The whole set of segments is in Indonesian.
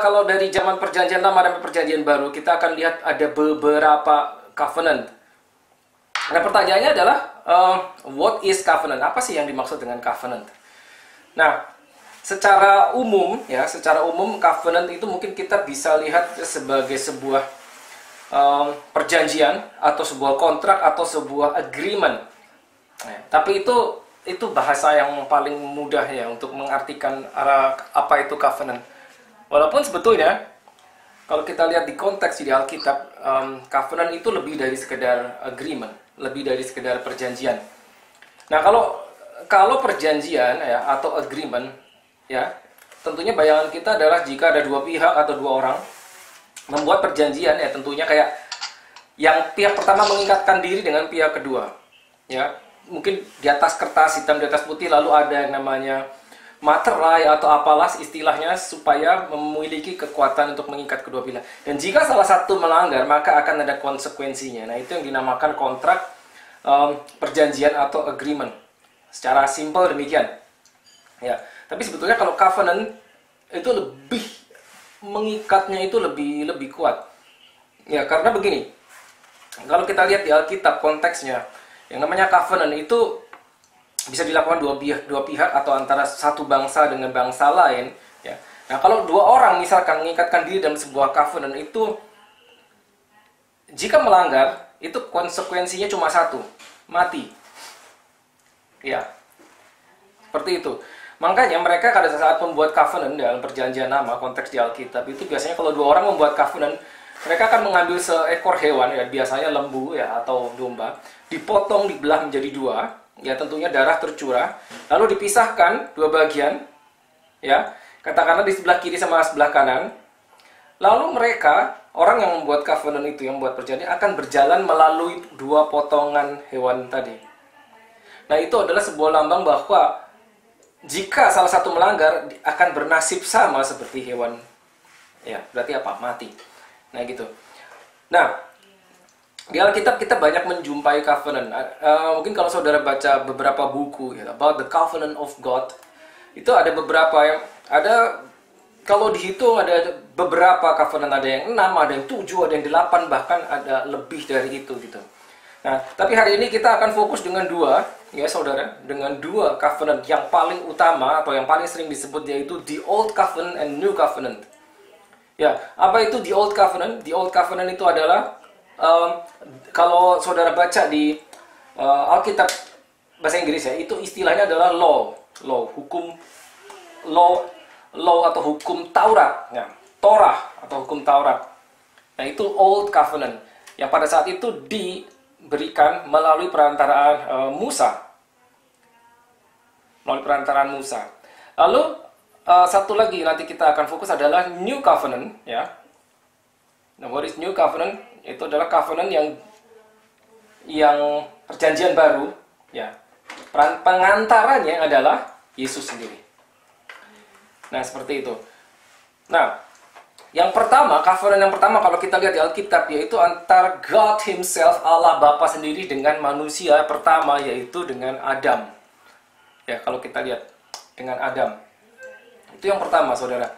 Kalau dari zaman perjanjian lama dan perjanjian baru, kita akan lihat ada beberapa covenant. Nah, pertanyaannya adalah, what is covenant? Apa sih yang dimaksud dengan covenant? Nah, secara umum covenant itu mungkin kita bisa lihat sebagai sebuah perjanjian atau sebuah kontrak atau sebuah agreement. Nah, tapi itu bahasa yang paling mudah ya untuk mengartikan apa itu covenant. Walaupun sebetulnya kalau kita lihat di konteks di Alkitab, covenant itu lebih dari sekedar agreement, lebih dari sekedar perjanjian. Nah, kalau perjanjian ya atau agreement ya, tentunya bayangan kita adalah jika ada dua pihak atau dua orang membuat perjanjian ya, tentunya kayak yang pihak pertama mengikatkan diri dengan pihak kedua. Ya, mungkin di atas kertas hitam di atas putih, lalu ada yang namanya materai atau apalah istilahnya, supaya memiliki kekuatan untuk mengikat kedua pihak. Dan jika salah satu melanggar, maka akan ada konsekuensinya. Nah, itu yang dinamakan kontrak, perjanjian atau agreement. Secara simpel demikian. Ya, tapi sebetulnya kalau covenant itu lebih mengikatnya, itu lebih kuat. Ya, karena begini. Kalau kita lihat di Alkitab konteksnya, yang namanya covenant itu bisa dilakukan dua pihak atau antara satu bangsa dengan bangsa lain ya. Nah, kalau dua orang misalkan mengikatkan diri dalam sebuah covenant itu, jika melanggar, itu konsekuensinya cuma satu, mati. Ya. Seperti itu. Makanya mereka pada saat membuat covenant dalam perjanjian lama, konteks di Alkitab itu biasanya kalau dua orang membuat covenant, mereka akan mengambil seekor hewan ya, biasanya lembu ya atau domba, dipotong, dibelah menjadi dua. Ya, tentunya darah tercurah, lalu dipisahkan dua bagian, ya, katakanlah di sebelah kiri sama sebelah kanan. Lalu mereka, orang yang membuat covenant itu, yang membuat perjanjian, akan berjalan melalui dua potongan hewan tadi. Nah, itu adalah sebuah lambang bahwa jika salah satu melanggar, akan bernasib sama seperti hewan. Ya, berarti apa? Mati. Nah, gitu. Nah, di Alkitab kita banyak menjumpai covenant. Mungkin kalau saudara baca beberapa buku ya, about the covenant of God, itu ada beberapa yang ada, kalau dihitung ada beberapa covenant, ada yang 6, ada yang 7, ada yang 8, bahkan ada lebih dari itu gitu. Nah, tapi hari ini kita akan fokus dengan dua, ya saudara, dengan dua covenant yang paling utama atau yang paling sering disebut, yaitu the Old Covenant and New Covenant. Ya, apa itu the Old Covenant? The Old Covenant itu adalah kalau saudara baca di Alkitab bahasa Inggris ya, itu istilahnya adalah law, hukum, law atau hukum Taurat, ya, Torah atau hukum Taurat. Nah, itu Old Covenant yang pada saat itu diberikan melalui perantaraan Musa, Lalu satu lagi nanti kita akan fokus adalah New Covenant, ya. Nah, what is New Covenant? Itu adalah covenant yang perjanjian baru, ya. Pengantaranya adalah Yesus sendiri. Nah, seperti itu. Nah, covenant yang pertama kalau kita lihat di Alkitab, yaitu antara God Himself, Allah Bapa sendiri, dengan manusia pertama, yaitu dengan Adam. Ya, kalau kita lihat dengan Adam. Itu yang pertama, saudara.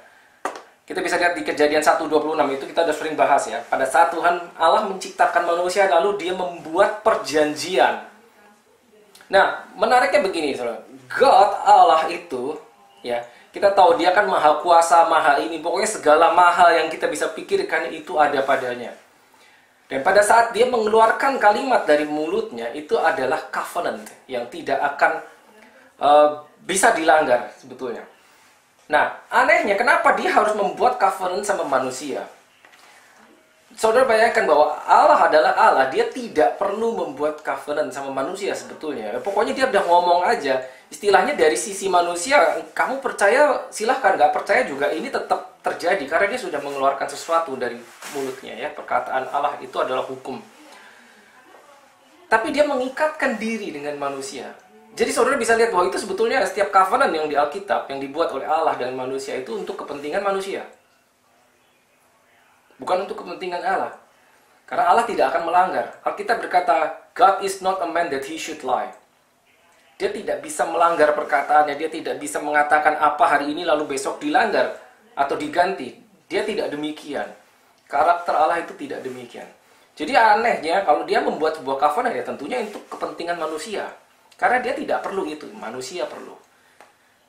Kita bisa lihat di Kejadian 1:26, itu kita sudah sering bahas ya. Pada saat Tuhan Allah menciptakan manusia, lalu Dia membuat perjanjian. Nah, menariknya begini, saudara. God, Allah itu, ya, kita tahu Dia kan maha kuasa, maha ini. Pokoknya segala maha yang kita bisa pikirkan itu ada padanya. Dan pada saat Dia mengeluarkan kalimat dari mulutnya, itu adalah covenant yang tidak akan bisa dilanggar sebetulnya. Nah, anehnya kenapa Dia harus membuat covenant sama manusia? Saudara bayangkan bahwa Allah adalah Allah, Dia tidak perlu membuat covenant sama manusia sebetulnya. Pokoknya Dia udah ngomong aja. Istilahnya dari sisi manusia, kamu percaya silahkan, nggak percaya juga ini tetap terjadi. Karena Dia sudah mengeluarkan sesuatu dari mulutnya ya. Perkataan Allah itu adalah hukum. Tapi Dia mengikatkan diri dengan manusia. Jadi saudara bisa lihat bahwa itu sebetulnya setiap covenant yang di Alkitab yang dibuat oleh Allah dan manusia itu untuk kepentingan manusia. Bukan untuk kepentingan Allah. Karena Allah tidak akan melanggar. Alkitab berkata, God is not a man that he should lie. Dia tidak bisa melanggar perkataannya. Dia tidak bisa mengatakan apa hari ini lalu besok dilanggar. atau diganti. Dia tidak demikian. Karakter Allah itu tidak demikian. Jadi anehnya kalau dia membuat sebuah covenant ya tentunya untuk kepentingan manusia. Karena dia tidak perlu itu, manusia perlu.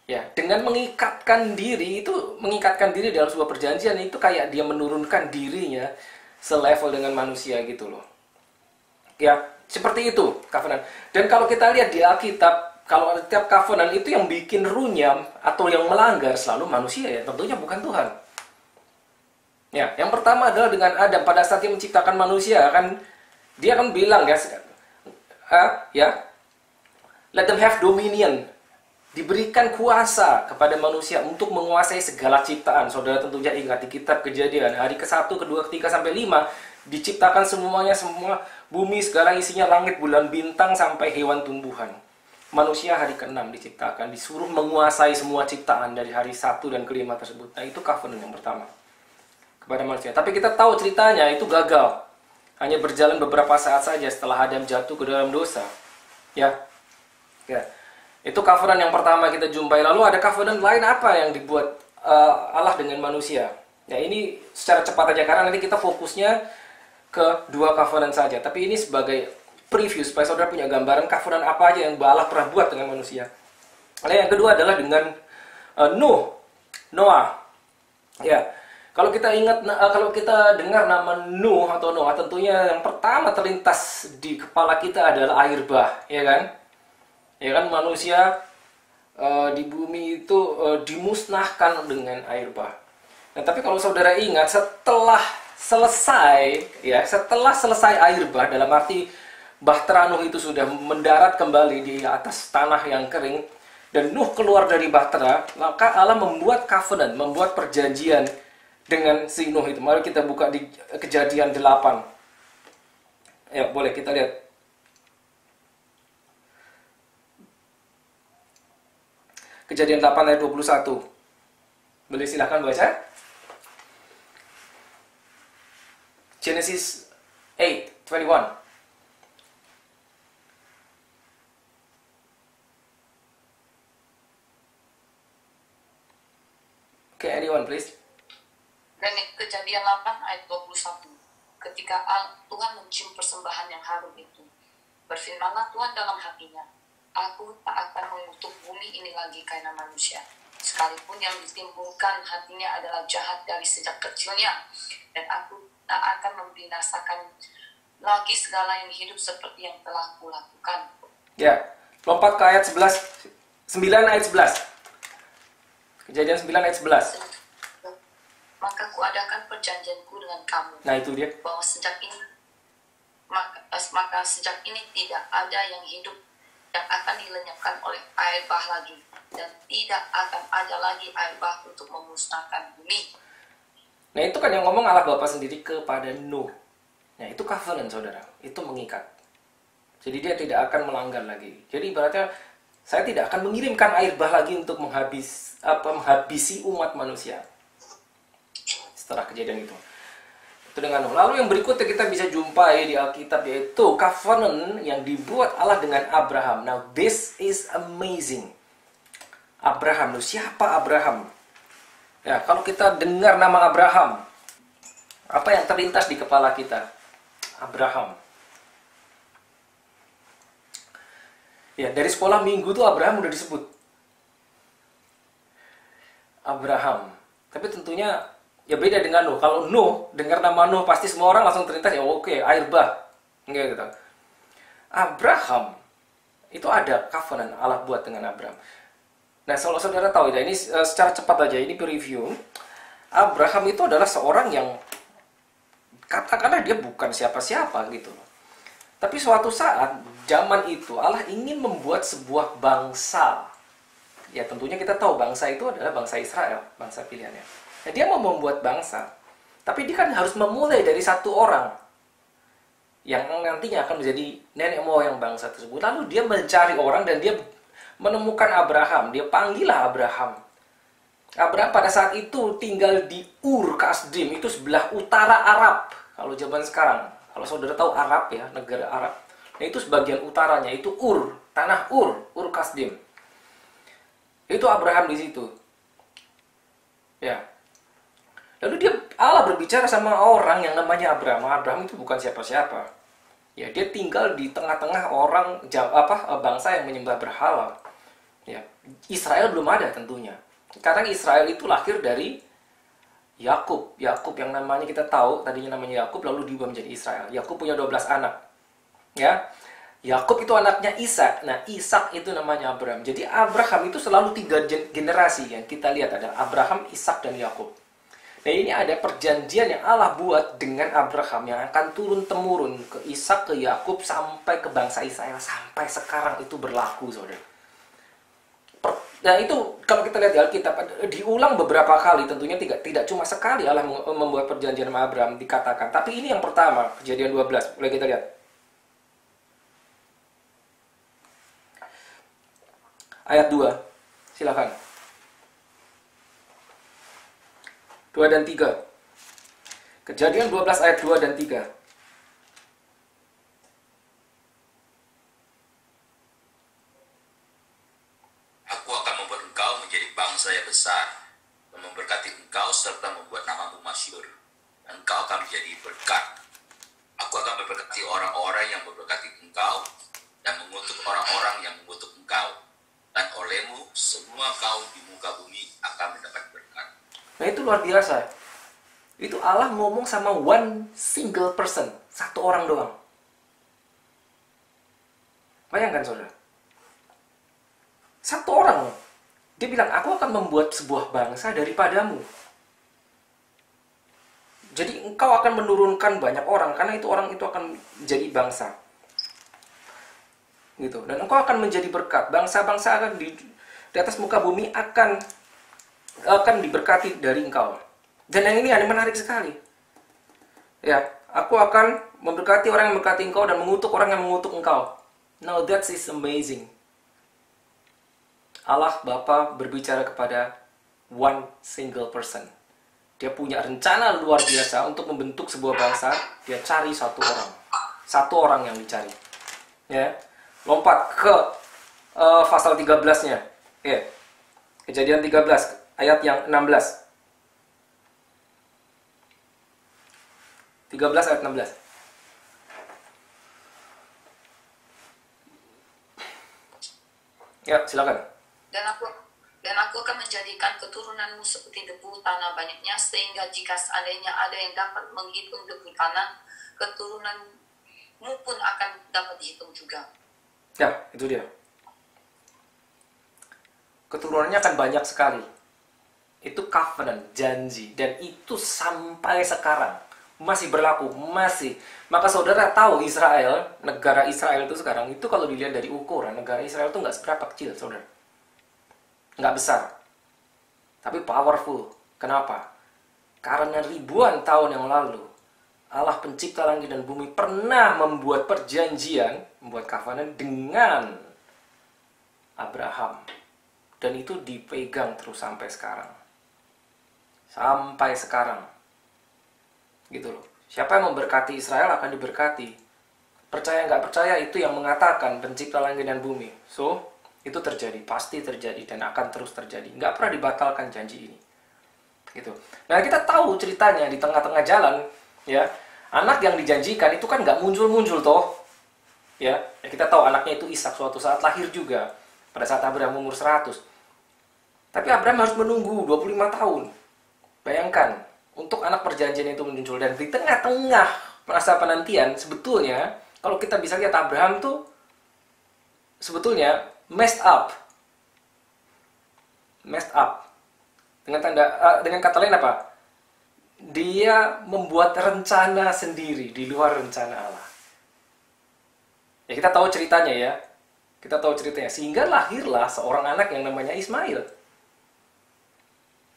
Ya, dengan mengikatkan diri dalam sebuah perjanjian itu kayak dia menurunkan dirinya selevel dengan manusia gitu loh. Ya, seperti itu covenant. Dan kalau kita lihat di Alkitab, kalau setiap covenant itu yang bikin runyam atau yang melanggar selalu manusia ya, tentunya bukan Tuhan. Ya, yang pertama adalah dengan Adam. Pada saat dia menciptakan manusia kan dia akan bilang let them have dominion. Diberikan kuasa kepada manusia untuk menguasai segala ciptaan. Saudara tentunya ingat di kitab Kejadian hari ke-1, kedua, ketiga sampai 5 diciptakan semuanya, semua bumi segala isinya, langit, bulan, bintang sampai hewan tumbuhan. Manusia hari ke-6 diciptakan, disuruh menguasai semua ciptaan dari hari 1 dan ke-5 tersebut. Nah, itu covenant yang pertama kepada manusia. Tapi kita tahu ceritanya itu gagal. Hanya berjalan beberapa saat saja setelah Adam jatuh ke dalam dosa. Ya. Itu covenant yang pertama kita jumpai. Lalu ada covenant lain apa yang dibuat Allah dengan manusia? Ya, ini secara cepat aja karena nanti kita fokusnya ke 2 covenant saja. Tapi ini sebagai preview supaya saudara punya gambaran covenant apa aja yang Allah pernah buat dengan manusia. Lalu yang kedua adalah dengan Noah. Ya. Kalau kita ingat, kalau kita dengar nama Nuh atau Noah, tentunya yang pertama terlintas di kepala kita adalah air bah, ya kan? Ya kan, manusia di bumi itu dimusnahkan dengan air bah. Nah, tapi kalau saudara ingat, setelah selesai air bah, dalam arti bahtera Nuh itu sudah mendarat kembali di atas tanah yang kering, dan Nuh keluar dari bahtera, maka Allah membuat covenant, membuat perjanjian dengan si Nuh itu. Mari kita buka di Kejadian 8. Ya, boleh kita lihat. Kejadian 8 ayat 21. Boleh silahkan baca. Genesis 8:21. Okay, anyone please. Dan Kejadian 8 ayat 21. Ketika Tuhan mencium persembahan yang harum itu, berfirmanlah Tuhan dalam hatinya, aku tak akan mengutuk bumi ini lagi karena manusia, sekalipun yang ditimbulkan hatinya adalah jahat dari sejak kecilnya, dan aku tak akan membinasakan lagi segala yang hidup seperti yang telah kulakukan. Ya, lompat ke ayat 11, 9 ayat 11. Kejadian 9 ayat 11. Maka kuadakan perjanjianku dengan kamu. Nah, itu dia. Bahwa sejak ini tidak ada yang hidup yang akan dilenyapkan oleh air bah lagi, dan tidak akan ada lagi air bah untuk memusnahkan bumi. Nah, itu kan yang ngomong Allah Bapa sendiri kepada Nuh. Nah, itu covenant, saudara. Itu mengikat. Jadi dia tidak akan melanggar lagi. Jadi ibaratnya saya tidak akan mengirimkan air bah lagi untuk menghabisi umat manusia. Setelah kejadian itu dengan Nuh. Lalu yang berikutnya kita bisa jumpai di Alkitab, yaitu covenant yang dibuat Allah dengan Abraham. Now this is amazing. Abraham, siapa Abraham? Ya, kalau kita dengar nama Abraham, apa yang terlintas di kepala kita? Abraham. Ya, dari sekolah minggu tuh Abraham udah disebut. Abraham. Tapi tentunya ya beda dengan Nuh. Kalau Nuh, dengar nama Nuh pasti semua orang langsung terlintas, ya oke, air bah. Enggak gitu. Abraham, itu ada covenant Allah buat dengan Abraham. Nah, kalau saudara tahu ya, ini secara cepat aja, ini preview. Abraham itu adalah seorang yang katakanlah dia bukan siapa-siapa gitu loh. Tapi suatu saat, zaman itu Allah ingin membuat sebuah bangsa. Ya tentunya kita tahu bangsa itu adalah bangsa Israel, bangsa pilihannya. Nah, dia mau membuat bangsa, tapi dia kan harus memulai dari satu orang yang nantinya akan menjadi nenek moyang bangsa tersebut. Lalu dia mencari orang dan dia menemukan Abraham. Dia panggillah Abraham. Abraham pada saat itu tinggal di Ur Kasdim, itu sebelah utara Arab. Kalau zaman sekarang, kalau saudara tahu Arab ya, negara Arab. Nah, itu sebagian utaranya, itu Ur, tanah Ur Kasdim. Itu Abraham di situ. Ya. Lalu Allah berbicara sama orang yang namanya Abraham. Abraham itu bukan siapa-siapa. Ya, dia tinggal di tengah-tengah orang bangsa yang menyembah berhala. Ya, Israel belum ada tentunya. Karena Israel itu lahir dari Yakub. Yakub yang namanya kita tahu tadinya namanya Yakub lalu diubah menjadi Israel. Yakub punya 12 anak. Ya. Yakub itu anaknya Ishak. Nah, Ishak itu namanya Abraham. Jadi Abraham itu selalu 3 generasi yang kita lihat ada Abraham, Ishak dan Yakub. Nah, ini ada perjanjian yang Allah buat dengan Abraham yang akan turun-temurun ke Ishak, ke Yakub sampai ke bangsa Israel sampai sekarang itu berlaku, Saudara. Nah, itu kalau kita lihat di Alkitab diulang beberapa kali, tentunya tidak cuma sekali Allah membuat perjanjian sama Abraham dikatakan, tapi ini yang pertama, Kejadian 12. Boleh kita lihat. Ayat 2. Silakan. 2 dan 3. Kejadian 12 ayat 2 dan 3. Aku akan membuat engkau menjadi bangsa yang besar, dan memberkati engkau serta membuat namamu masyhur, dan engkau akan menjadi berkat. Aku akan memberkati orang-orang yang memberkati engkau, dan mengutuk orang-orang yang mengutuk engkau. Dan olehmu semua kaum di muka bumi akan mendapat berkat. Nah, itu luar biasa. Itu Allah ngomong sama one single person, satu orang doang. Bayangkan, Saudara. Satu orang. Dia bilang, aku akan membuat sebuah bangsa daripadamu. Jadi engkau akan menurunkan banyak orang, karena itu orang itu akan jadi bangsa. Gitu. Dan engkau akan menjadi berkat. Bangsa-bangsa akan di atas muka bumi akan diberkati dari engkau. Dan yang ini menarik sekali. Ya, aku akan memberkati orang yang memberkati engkau dan mengutuk orang yang mengutuk engkau. Now that is amazing. Allah Bapa berbicara kepada one single person. Dia punya rencana luar biasa untuk membentuk sebuah bangsa. Dia cari satu orang. Satu orang yang dicari. Ya. Lompat ke pasal 13-nya. Ya. Kejadian 13 ayat yang 16. 13 ayat 16. Ya, silakan. Dan aku akan menjadikan keturunanmu seperti debu tanah banyaknya, sehingga jika seandainya ada yang dapat menghitung debu tanah, keturunanmu pun akan dapat dihitung juga. Ya, itu dia. Keturunannya akan banyak sekali. Itu covenant, janji. Dan itu sampai sekarang masih berlaku, masih. Maka saudara tahu Israel, negara Israel itu sekarang, itu kalau dilihat dari ukuran, negara Israel itu nggak seberapa kecil, saudara. Nggak besar. Tapi powerful. Kenapa? Karena ribuan tahun yang lalu, Allah pencipta langit dan bumi pernah membuat perjanjian, membuat covenant dengan Abraham. Dan itu dipegang terus sampai sekarang. Sampai sekarang. Gitu loh. Siapa yang memberkati Israel akan diberkati. Percaya nggak percaya itu yang mengatakan pencipta langit dan bumi. So, itu terjadi. Pasti terjadi dan akan terus terjadi. Nggak pernah dibatalkan janji ini. Gitu. Nah, kita tahu ceritanya di tengah-tengah jalan, ya, anak yang dijanjikan itu kan nggak muncul-muncul toh, ya kita tahu anaknya itu Ishak suatu saat lahir juga pada saat Abraham umur 100. Tapi Abraham harus menunggu 25 tahun. Bayangkan, untuk anak perjanjian itu muncul. Dan di tengah-tengah masa penantian, sebetulnya kalau kita bisa lihat Abraham tuh sebetulnya messed up. Dengan kata lain apa? Dia membuat rencana sendiri di luar rencana Allah. Ya, kita tahu ceritanya ya. Kita tahu ceritanya. Sehingga lahirlah seorang anak yang namanya Ismail.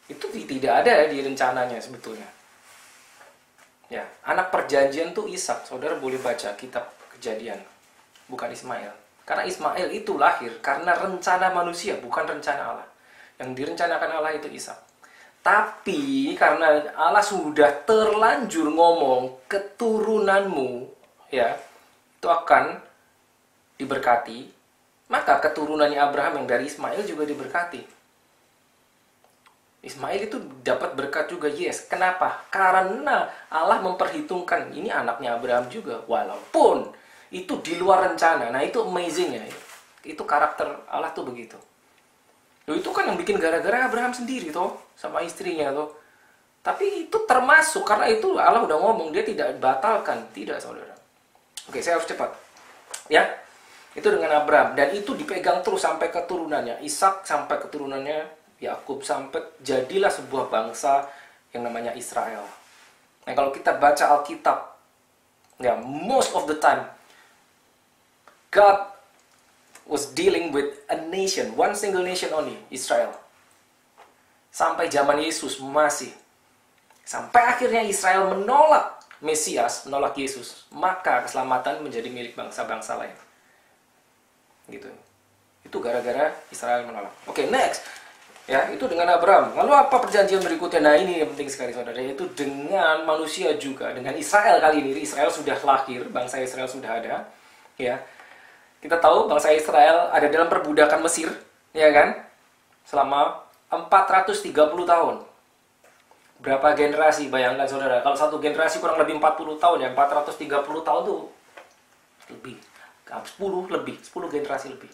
Itu tidak ada di rencananya sebetulnya. Ya, anak perjanjian tuh Ishak. Saudara boleh baca kitab Kejadian. Bukan Ismail. Karena Ismail itu lahir karena rencana manusia, bukan rencana Allah. Yang direncanakan Allah itu Ishak. Tapi karena Allah sudah terlanjur ngomong keturunanmu, ya, itu akan diberkati, maka keturunannya Abraham yang dari Ismail juga diberkati. Ismail itu dapat berkat juga, yes. Kenapa? Karena Allah memperhitungkan ini anaknya Abraham juga, walaupun itu di luar rencana. Nah itu amazing ya. Itu karakter Allah tuh begitu. Loh, itu kan yang bikin gara-gara Abraham sendiri toh, sama istrinya toh. Tapi itu termasuk, karena itu Allah udah ngomong, dia tidak batalkan, tidak saudara. Oke, saya harus cepat. Ya, itu dengan Abraham, dan itu dipegang terus sampai keturunannya, Ishak sampai keturunannya Yakub, sampai jadilah sebuah bangsa yang namanya Israel. Nah, kalau kita baca Alkitab, ya, most of the time God was dealing with a nation, one single nation only, Israel. Sampai zaman Yesus masih. Sampai akhirnya Israel menolak Mesias, menolak Yesus, maka keselamatan menjadi milik bangsa-bangsa lain. Gitu. Itu gara-gara Israel menolak. Oke, next. Ya, itu dengan Abraham. Lalu apa perjanjian berikutnya? Nah, ini yang penting sekali saudara, yaitu dengan manusia juga, dengan Israel kali ini. Israel sudah lahir, bangsa Israel sudah ada. Ya. Kita tahu bangsa Israel ada dalam perbudakan Mesir, ya kan? Selama 430 tahun. Berapa generasi? Bayangkan saudara, kalau satu generasi kurang lebih 40 tahun ya, 430 tahun tuh lebih. 10 generasi lebih.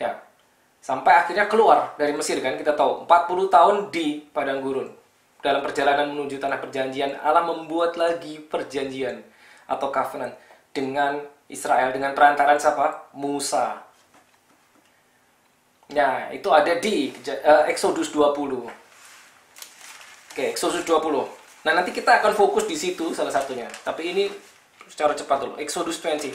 Ya. Sampai akhirnya keluar dari Mesir kan, kita tahu 40 tahun di padang gurun. Dalam perjalanan menuju tanah perjanjian, Allah membuat lagi perjanjian atau covenant dengan Israel dengan perantaran siapa? Musa. Nah, itu ada di Exodus 20. Oke, Exodus 20. Nah, nanti kita akan fokus di situ salah satunya. Tapi ini secara cepat dulu. Exodus 20.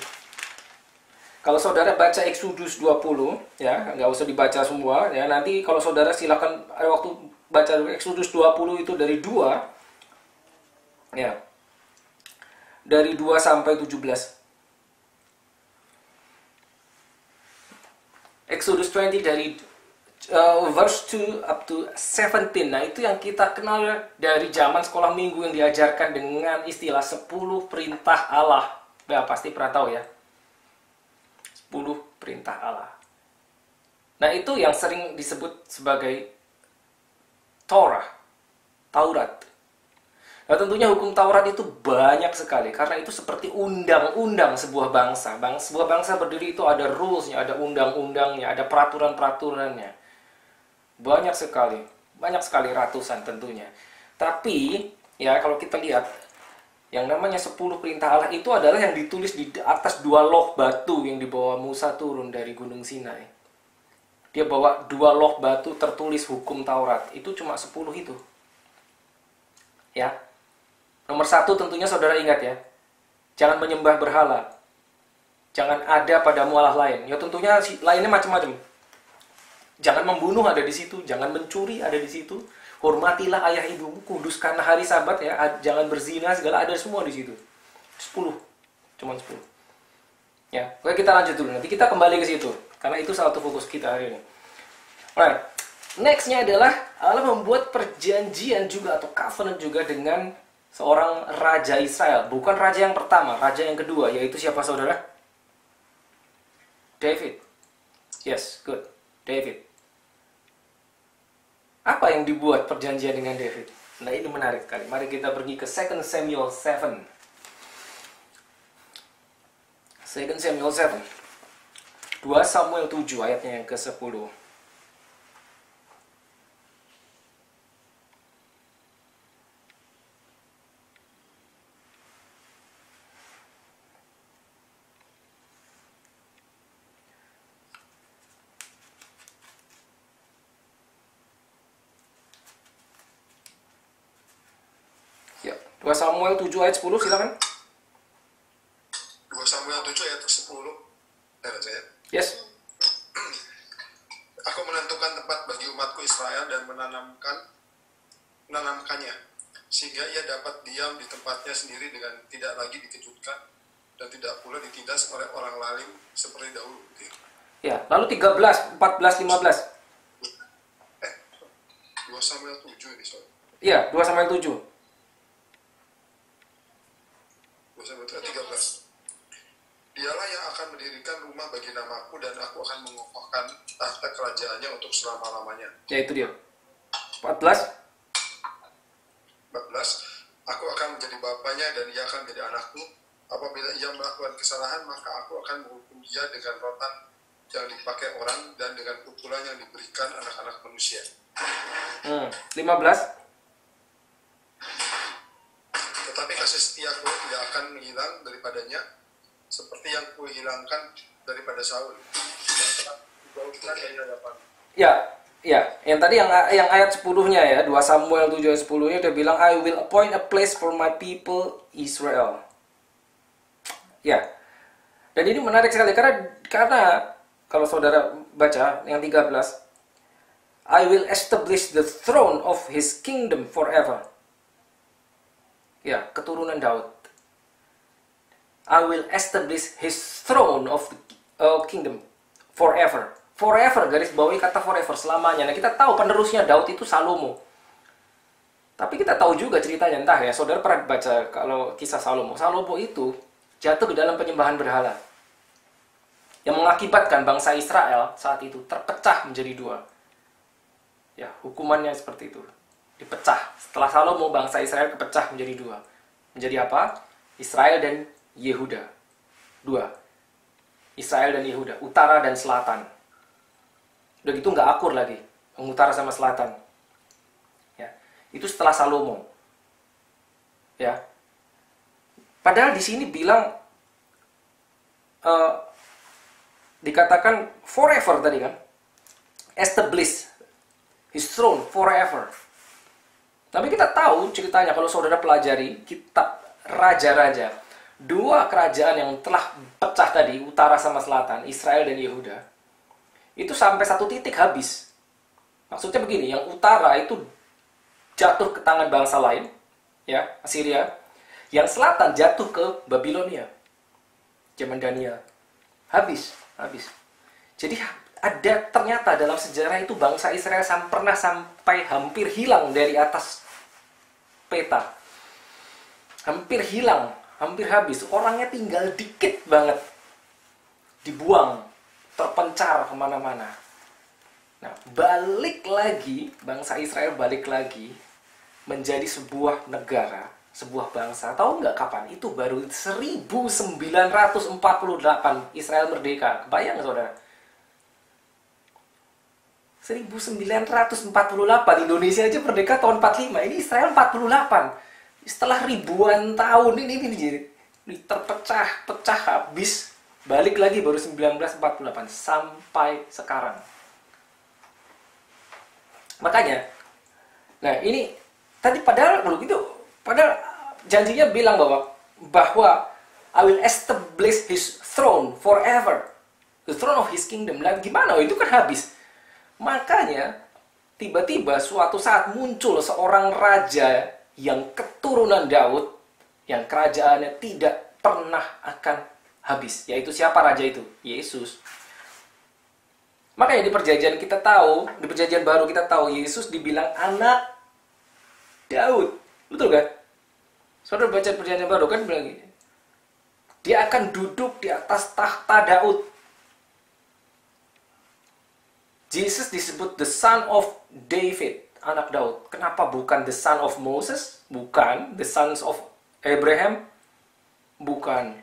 Kalau saudara baca Exodus 20, ya, nggak usah dibaca semua. Ya, nanti kalau saudara silakan ada waktu baca Exodus 20 itu dari 2. Ya. Dari 2 sampai 17. Exodus 20 dari verse 2 up to 17. Nah, itu yang kita kenal dari zaman sekolah minggu yang diajarkan dengan istilah 10 perintah Allah. Ya, pasti pernah tahu ya. 10 perintah Allah. Nah, itu yang sering disebut sebagai Taurat. Nah, tentunya hukum Taurat itu banyak sekali, karena itu seperti undang-undang sebuah bangsa. Sebuah bangsa berdiri itu ada rules-nya, ada undang-undangnya, ada peraturan-peraturannya. Banyak sekali ratusan tentunya. Tapi, ya kalau kita lihat, yang namanya 10 perintah Allah itu adalah yang ditulis di atas 2 loh batu yang dibawa Musa turun dari Gunung Sinai. Dia bawa 2 loh batu tertulis hukum Taurat. Itu cuma 10 itu. Ya. Nomor 1 tentunya saudara ingat ya. Jangan menyembah berhala. Jangan ada padamu Allah lain. Ya tentunya lainnya macam-macam. Jangan membunuh ada di situ. Jangan mencuri ada di situ. Hormatilah ayah ibumu, kuduskanlah hari Sabat ya. Jangan berzina, segala ada semua di situ. 10. Cuma 10. Ya, oke kita lanjut dulu. Nanti kita kembali ke situ. Karena itu salah satu fokus kita hari ini. Alright. Next-nya adalah Allah membuat perjanjian juga atau covenant juga dengan seorang raja Israel. Bukan raja yang pertama, raja yang kedua. Yaitu siapa saudara? David. Yes, good. David. Apa yang dibuat perjanjian dengan David? Nah, ini menarik sekali. Mari kita pergi ke 2 Samuel 7. 2 Samuel 7. 2 Samuel 7 ayatnya yang ke-10. Ya, 2 Samuel 7 ayat 10 silakan. 2 Samuel 7 ayat 10. Saya. Yes. Aku menentukan tempat bagi umatku Israel dan menanamkannya, sehingga ia dapat diam di tempatnya sendiri dengan tidak lagi dikejutkan dan tidak pula ditindas oleh orang lain seperti dahulu. Ya, lalu 13, 14, 15. 2 Samuel 7 ini soal. Iya, 2 Samuel 7. 2 Samuel 13. Dialah yang akan mendirikan rumah bagi namaku dan aku akan mengokohkan tahta kerajaannya untuk selama-lamanya. Ya, itu dia. 14. 14. Aku akan menjadi bapaknya dan ia akan menjadi anakku. Apabila ia melakukan kesalahan, maka aku akan menghukum dia dengan rotan yang dipakai orang dan dengan pukulan yang diberikan anak-anak manusia. 15. Tetapi kasih setiaku tidak akan menghilang daripadanya, seperti yang kuhilangkan daripada Saul, yang telah dijauhkan dari hadapan. Ya, yang tadi yang ayat 10-nya ya, 2 Samuel 7 ayat 10-nya dia bilang, I will appoint a place for my people Israel. Ya. Dan ini menarik sekali karena kalau saudara baca yang 13, I will establish the throne of his kingdom forever. Ya, keturunan Daud. I will establish his throne of the kingdom forever. Forever, garis bawahi kata forever, selamanya. Nah, kita tahu penerusnya Daud itu Salomo. Tapi kita tahu juga ceritanya, entah ya, saudara pernah baca kalau kisah Salomo. Salomo itu jatuh ke dalam penyembahan berhala. Yang mengakibatkan bangsa Israel saat itu terpecah menjadi 2. Ya, hukumannya seperti itu. Dipecah. Setelah Salomo, bangsa Israel kepecah menjadi 2. Menjadi apa? Israel dan Yehuda. 2. Israel dan Yehuda, utara dan selatan. Udah gitu nggak akur lagi, utara sama selatan. Ya, itu setelah Salomo. Ya, padahal di sini bilang dikatakan forever tadi kan, establish his throne forever. Tapi kita tahu ceritanya kalau saudara pelajari kitab raja-raja, 2 kerajaan yang telah pecah tadi, utara sama selatan, Israel dan Yehuda, itu sampai satu titik habis. Maksudnya begini, yang utara itu jatuh ke tangan bangsa lain, ya, Assyria. Yang selatan jatuh ke Babilonia. Zaman Daniel. Habis. Jadi ada ternyata dalam sejarah itu bangsa Israel pernah sampai hampir hilang dari atas peta. Hampir hilang, hampir habis. Orangnya tinggal dikit banget. Dibuang. Terpencar kemana-mana. Nah, balik lagi, bangsa Israel balik lagi menjadi sebuah negara, sebuah bangsa. Tahu nggak kapan? Itu baru 1948 Israel merdeka. Kebayang nggak, saudara? 1948, Indonesia aja merdeka tahun 45. Ini Israel 48. Setelah ribuan tahun ini terpecah habis. Balik lagi baru 1948 sampai sekarang. Makanya, nah ini tadi padahal janjinya bilang bahwa I will establish his throne forever, the throne of his kingdom. Nah, gimana? Itu kan habis. Makanya tiba-tiba suatu saat muncul seorang raja yang keturunan Daud, yang kerajaannya tidak pernah akan habis. Yaitu siapa raja itu? Yesus. Makanya di perjanjian kita tahu, di perjanjian baru kita tahu Yesus dibilang anak Daud. Betul kan? Saudara baca perjanjian baru kan bilang gini. Dia akan duduk di atas tahta Daud. Jesus disebut the son of David, anak Daud. Kenapa bukan the son of Moses? Bukan. The sons of Abraham? Bukan.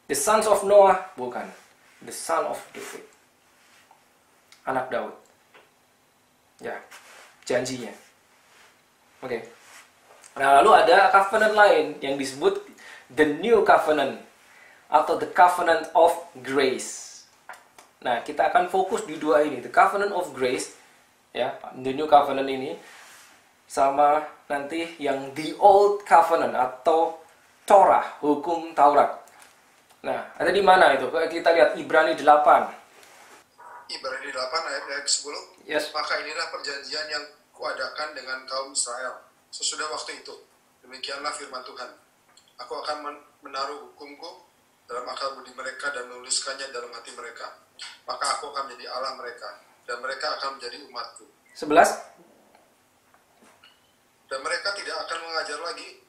The sons of Noah? Bukan. The son of David. Anak Daud. Ya, janjinya. Oke. Nah, lalu ada covenant lain yang disebut the new covenant atau the covenant of grace. Nah, kita akan fokus di 2 ini, the covenant of grace, ya, the new covenant ini, sama nanti yang the old covenant atau Torah, hukum Taurat. Nah, ada di mana itu? Kita lihat Ibrani 8. Ibrani 8 ayat 10. Yes. Maka inilah perjanjian yang kuadakan dengan kaum Israel sesudah waktu itu. Demikianlah firman Tuhan. Aku akan menaruh hukumku dalam akal budi mereka dan menuliskannya dalam hati mereka. Maka aku akan menjadi Allah mereka dan mereka akan menjadi umatku. 11. Dan mereka tidak akan mengajar lagi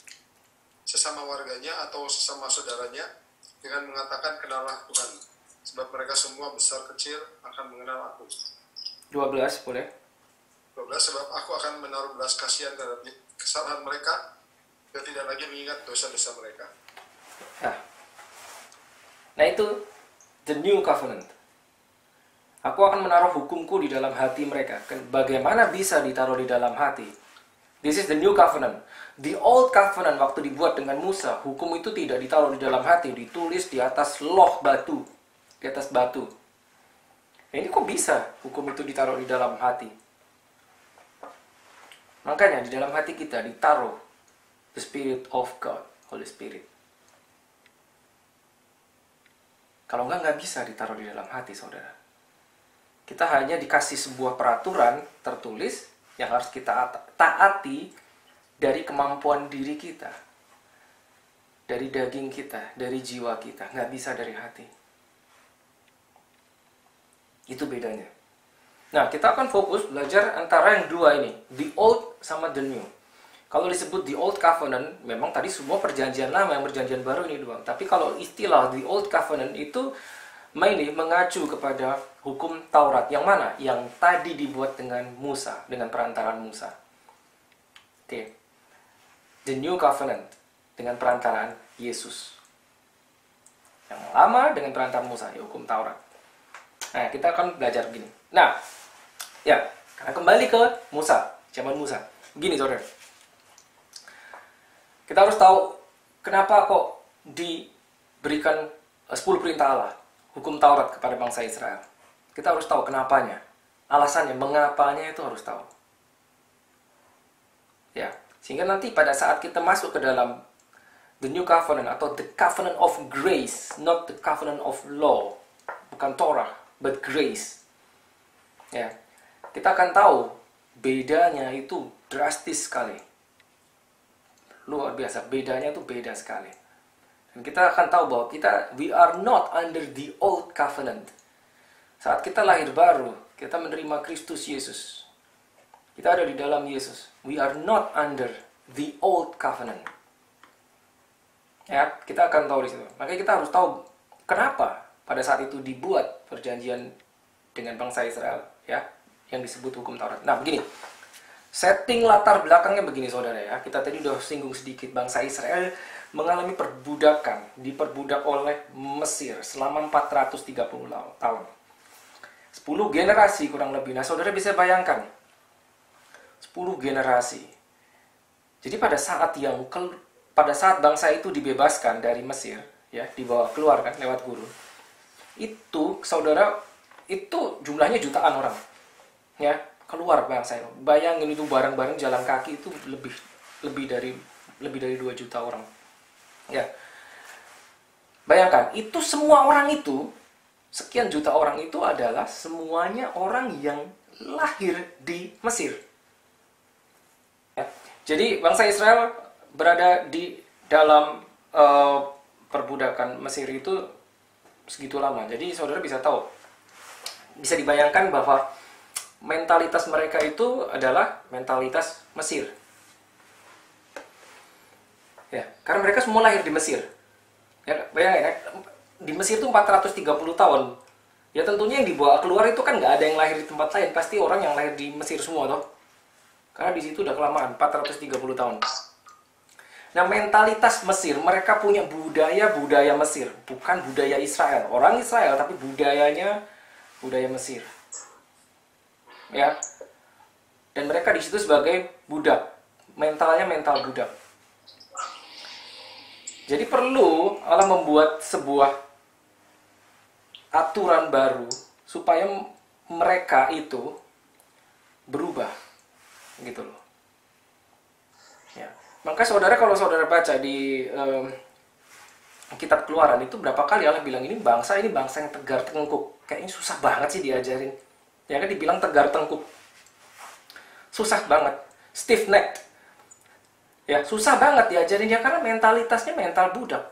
sesama warganya atau sesama saudaranya dengan mengatakan kenallah Tuhan, sebab mereka semua besar kecil akan mengenal aku. 12 boleh. 12, sebab aku akan menaruh belas kasihan terhadap kesalahan mereka dan tidak lagi mengingat dosa-dosa mereka. Nah itu the new covenant. Aku akan menaruh hukumku di dalam hati mereka. Bagaimana bisa ditaruh di dalam hati? This is the new covenant. The old covenant waktu dibuat dengan Musa, hukum itu tidak ditaruh di dalam hati, ditulis di atas loh batu, di atas batu. Ini kok bisa hukum itu ditaruh di dalam hati? Makanya di dalam hati kita ditaruh the Spirit of God, Holy Spirit. Kalau nggak bisa ditaruh di dalam hati, saudara. Kita hanya dikasih sebuah peraturan tertulis yang harus kita taati dari kemampuan diri kita, dari daging kita, dari jiwa kita. Nggak bisa dari hati. Itu bedanya. Nah, kita akan fokus belajar antara yang dua ini, the old sama the new. Kalau disebut the old covenant, memang tadi semua perjanjian lama, yang perjanjian baru ini doang. Tapi kalau istilah the old covenant itu mainly mengacu kepada hukum Taurat. Yang mana? Yang tadi dibuat dengan Musa, dengan perantaraan Musa. Oke. The new covenant dengan perantaraan Yesus. Yang lama dengan perantaraan Musa, ya hukum Taurat. Nah, kita akan belajar begini. Nah, ya, karena kembali ke Musa, zaman Musa. Begini, saudara. Kita harus tahu kenapa kok diberikan 10 perintah Allah, hukum Taurat kepada bangsa Israel. Kita harus tahu kenapanya. Alasannya, mengapanya itu harus tahu. Ya, sehingga nanti pada saat kita masuk ke dalam the new covenant atau the covenant of grace, not the covenant of law, bukan Torah, but grace. Ya, kita akan tahu bedanya itu drastis sekali. Luar biasa, bedanya itu beda sekali. Dan kita akan tahu bahwa we are not under the old covenant. Saat kita lahir baru, kita menerima Kristus Yesus. Kita ada di dalam Yesus. We are not under the old covenant. Ya, kita akan tahu di situ. Makanya kita harus tahu kenapa pada saat itu dibuat perjanjian dengan bangsa Israel, ya, yang disebut hukum Taurat. Nah, begini. Setting latar belakangnya begini, saudara, ya. Kita tadi udah singgung sedikit, bangsa Israel mengalami perbudakan, diperbudak oleh Mesir selama 430 tahun. 10 generasi kurang lebih. Nah, saudara bisa bayangkan 10 generasi. Jadi pada saat bangsa itu dibebaskan dari Mesir, ya, dibawa keluar kan lewat gurun. Itu, saudara, itu jumlahnya jutaan orang. Ya, keluar bangsa itu. Bayangin itu bareng-bareng jalan kaki itu lebih dari 2 juta orang. Ya. Bayangkan, itu semua orang itu, sekian juta orang itu adalah semuanya orang yang lahir di Mesir. Ya. Jadi bangsa Israel berada di dalam perbudakan Mesir itu segitu lama. Jadi saudara bisa tahu, bisa dibayangkan bahwa mentalitas mereka itu adalah mentalitas Mesir. Ya, karena mereka semua lahir di Mesir. Ya, bayangin ya, di Mesir itu 430 tahun. Ya tentunya yang dibawa keluar itu kan nggak ada yang lahir di tempat lain. Pasti orang yang lahir di Mesir semua toh. Karena di situ udah kelamaan, 430 tahun. Nah, mentalitas Mesir, mereka punya budaya Mesir, bukan budaya Israel. Orang Israel, tapi budayanya budaya Mesir. Ya. Dan mereka di situ sebagai budak. Mentalnya mental budak. Jadi perlu Allah membuat sebuah aturan baru supaya mereka itu berubah. Gitu loh. Ya. Maka saudara, kalau saudara baca di kitab Keluaran itu berapa kali Allah bilang ini bangsa yang tegar tengkuk. Kayaknya susah banget sih diajarin. Ya kan dibilang tegar tengkuk. Susah banget. Stiff necked. Ya, susah banget diajarin dia karena mentalitasnya mental budak.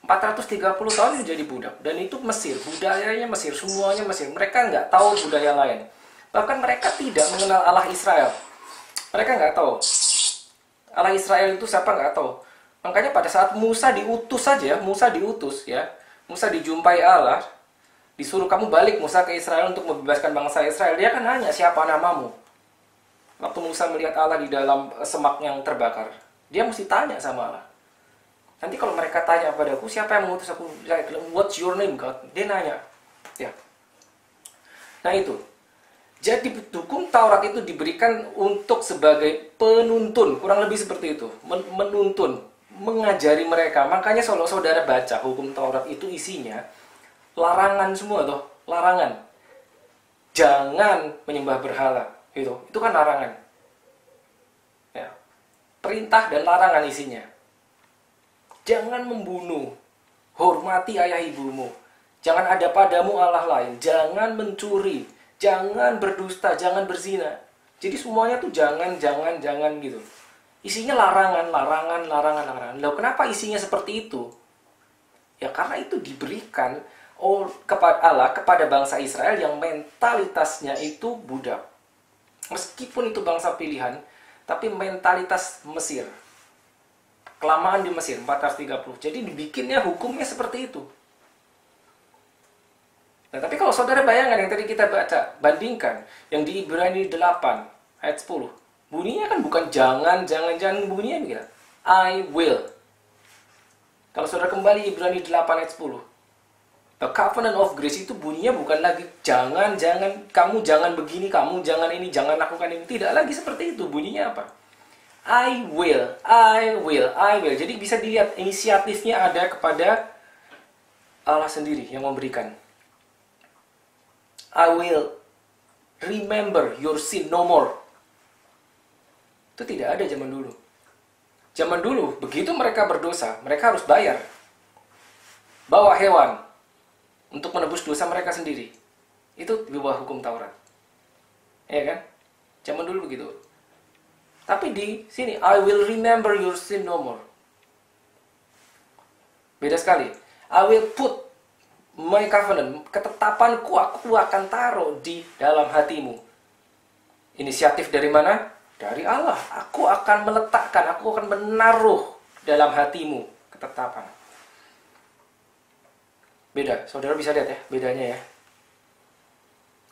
430 tahun menjadi budak. Dan itu Mesir, budayanya Mesir, semuanya Mesir. Mereka nggak tahu budaya lain. Bahkan mereka tidak mengenal Allah Israel. Mereka nggak tahu. Allah Israel itu siapa nggak tahu. Makanya pada saat Musa diutus saja, Musa dijumpai Allah, disuruh kamu balik Musa ke Israel untuk membebaskan bangsa Israel. Dia kan nanya, siapa namamu? Waktu Musa melihat Allah di dalam semak yang terbakar, dia mesti tanya sama Allah. Nanti kalau mereka tanya padaku, siapa yang mengutus aku? What's your name, God? Dia nanya. Ya. Nah itu. Jadi hukum Taurat itu diberikan untuk sebagai penuntun, kurang lebih seperti itu, menuntun, mengajari mereka. Makanya kalau saudara baca hukum Taurat itu isinya larangan semua tuh, larangan. Jangan menyembah berhala, itu kan larangan. Ya. Perintah dan larangan isinya. Jangan membunuh, hormati ayah ibumu, jangan ada padamu Allah lain, jangan mencuri, jangan berdusta, jangan berzina. Jadi semuanya tuh jangan gitu. Isinya larangan. Lalu kenapa isinya seperti itu? Ya karena itu diberikan kepada Allah, kepada bangsa Israel yang mentalitasnya itu budak. Meskipun itu bangsa pilihan, tapi mentalitas Mesir. Kelamaan di Mesir, 430. Jadi dibikinnya hukumnya seperti itu. Nah, tapi kalau saudara bayangkan yang tadi kita baca, bandingkan yang di Ibrani 8 ayat 10. Bunyinya kan bukan jangan, bunyinya begitu. I will. Kalau saudara kembali Ibrani 8 ayat 10. The covenant of grace itu bunyinya bukan lagi jangan, kamu jangan begini, kamu jangan ini, jangan lakukan ini. Tidak lagi seperti itu. Bunyinya apa? I will. Jadi bisa dilihat inisiatifnya ada kepada Allah sendiri yang memberikan. I will remember your sin no more. Itu tidak ada zaman dulu. Zaman dulu, begitu mereka berdosa, mereka harus bayar. Bawa hewan untuk menebus dosa mereka sendiri. Itu di bawah hukum Taurat. Ya kan? Zaman dulu begitu. Tapi di sini, I will remember your sin no more. Beda sekali. I will put my covenant, ketetapanku aku akan taruh di dalam hatimu. Inisiatif dari mana? Dari Allah. Aku akan meletakkan, aku akan menaruh dalam hatimu ketetapan. Beda, saudara bisa lihat ya, bedanya ya.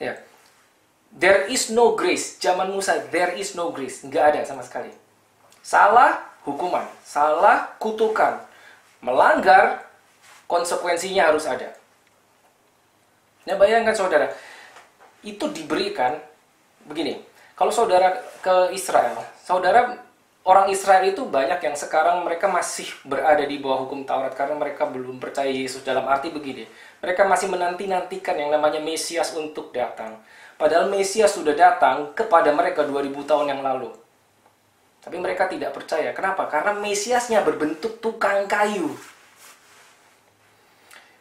Ya. There is no grace. Zaman Musa, there is no grace. Nggak ada sama sekali. Salah, hukuman. Salah, kutukan. Melanggar, konsekuensinya harus ada. Nah, bayangkan saudara, itu diberikan begini. Kalau saudara ke Israel, saudara orang Israel itu banyak yang sekarang mereka masih berada di bawah hukum Taurat karena mereka belum percaya Yesus. Dalam arti begini, mereka masih menanti-nantikan yang namanya Mesias untuk datang. Padahal Mesias sudah datang kepada mereka 2000 tahun yang lalu. Tapi mereka tidak percaya. Kenapa? Karena Mesiasnya berbentuk tukang kayu.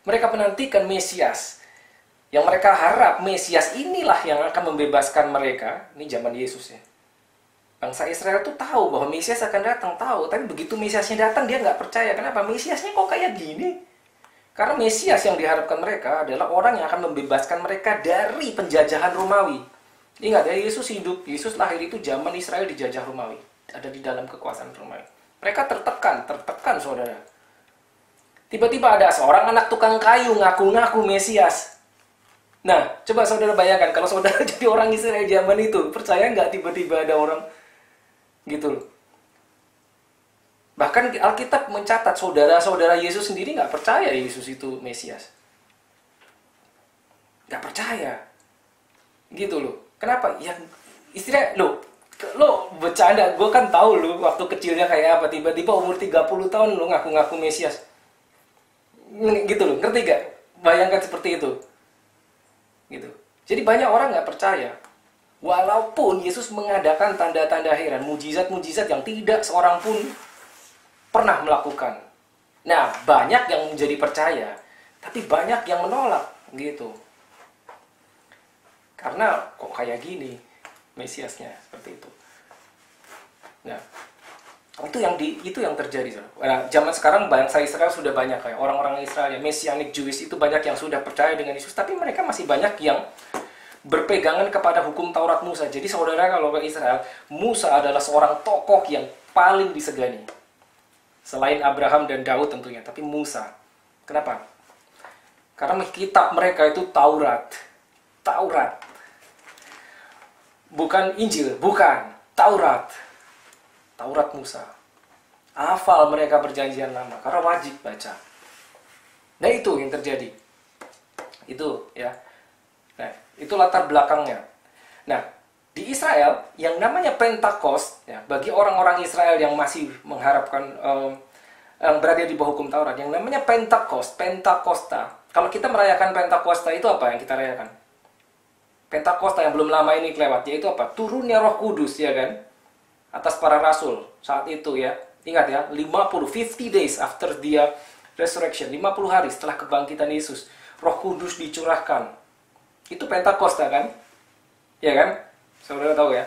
Mereka menantikan Mesias. Yang mereka harap Mesias inilah yang akan membebaskan mereka. Ini zaman Yesus ya. Bangsa Israel tuh tahu bahwa Mesias akan datang, tahu. Tapi begitu Mesiasnya datang, dia nggak percaya. Kenapa? Mesiasnya kok kayak gini? Karena Mesias yang diharapkan mereka adalah orang yang akan membebaskan mereka dari penjajahan Romawi. Ingat ya, Yesus hidup, Yesus lahir itu zaman Israel dijajah Romawi. Ada di dalam kekuasaan Romawi. Mereka tertekan saudara. Tiba-tiba ada seorang anak tukang kayu ngaku-ngaku Mesias. Nah, coba saudara bayangkan, kalau saudara jadi orang Israel zaman itu, percaya nggak tiba-tiba ada orang gitu loh. Bahkan Alkitab mencatat saudara-saudara Yesus sendiri nggak percaya Yesus itu Mesias. Nggak percaya. Gitu loh. Kenapa? Ya istilah lo bercanda. Gue kan tahu lo waktu kecilnya kayak apa. Tiba-tiba umur 30 tahun lo ngaku-ngaku Mesias. Gitu loh. Ngerti gak? Bayangkan seperti itu. Gitu. Jadi banyak orang nggak percaya. Walaupun Yesus mengadakan tanda-tanda heran, mujizat-mujizat yang tidak seorang pun pernah melakukan. Nah, banyak yang menjadi percaya, tapi banyak yang menolak, gitu. Karena kok kayak gini Mesiasnya, seperti itu. Nah, itu yang terjadi. Nah, zaman sekarang bangsa Israel sudah banyak kayak orang-orang Israel, Messianic Jewish itu banyak yang sudah percaya dengan Yesus, tapi mereka masih banyak yang berpegangan kepada hukum Taurat Musa. Jadi saudara kalau ke Israel, Musa adalah seorang tokoh yang paling disegani. Selain Abraham dan Daud tentunya, tapi Musa. Kenapa? Karena kitab mereka itu Taurat. Bukan Injil, bukan. Taurat. Taurat Musa. Hafal mereka perjanjian lama karena wajib baca. Nah, itu yang terjadi. Itu ya. Nah, itu latar belakangnya. Nah, di Israel yang namanya Pentakost ya, bagi orang-orang Israel yang masih mengharapkan yang berada di bawah hukum Taurat, yang namanya Pentakost, Pentakosta. Kalau kita merayakan Pentakosta itu apa yang kita rayakan? Pentakosta yang belum lama ini kelewat, yaitu apa? Turunnya Roh Kudus, ya kan? Atas para rasul saat itu ya. Ingat ya, 50 days after the resurrection, 50 hari setelah kebangkitan Yesus, Roh Kudus dicurahkan. Itu Pentakosta kan? Ya kan? Saudara tahu ya.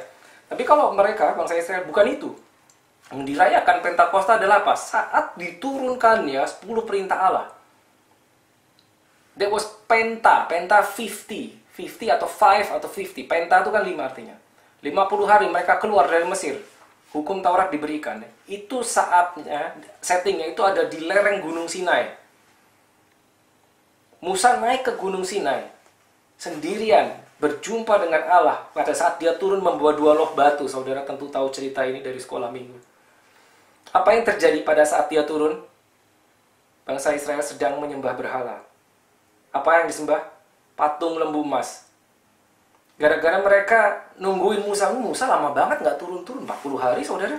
Tapi kalau mereka, bangsa Israel, bukan itu. Yang dirayakan Pentakosta adalah apa? Saat diturunkannya 10 perintah Allah. That was Penta 50 atau 5 atau 50. Penta itu kan 5 artinya. 50 hari mereka keluar dari Mesir. Hukum Taurat diberikan. Itu saatnya, settingnya itu ada di lereng Gunung Sinai. Musa naik ke Gunung Sinai sendirian, berjumpa dengan Allah pada saat dia turun membawa 2 loh batu. Saudara tentu tahu cerita ini dari sekolah minggu. Apa yang terjadi pada saat dia turun? Bangsa Israel sedang menyembah berhala. Apa yang disembah? Patung lembu emas. Gara-gara mereka nungguin Musa. Musa lama banget nggak turun-turun. 40 hari, saudara.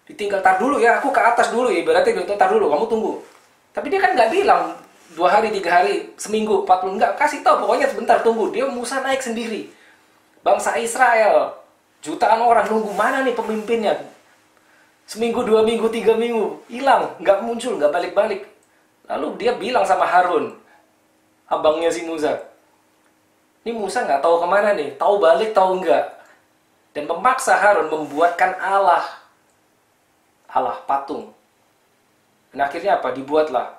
Ditinggal, tar dulu ya, aku ke atas dulu ya. Berarti tar dulu, kamu tunggu. Tapi dia kan nggak bilang 2 hari, 3 hari, seminggu, 40. Nggak, kasih tahu, pokoknya sebentar tunggu. Dia Musa naik sendiri. Bangsa Israel, jutaan orang nunggu, mana nih pemimpinnya? Seminggu, 2 minggu, 3 minggu, hilang, nggak muncul, nggak balik-balik. Lalu dia bilang sama Harun, abangnya si Musa, ini Musa nggak tahu kemana nih, tahu balik, tahu enggak. Dan memaksa Harun membuatkan Allah patung. Dan akhirnya apa? Dibuatlah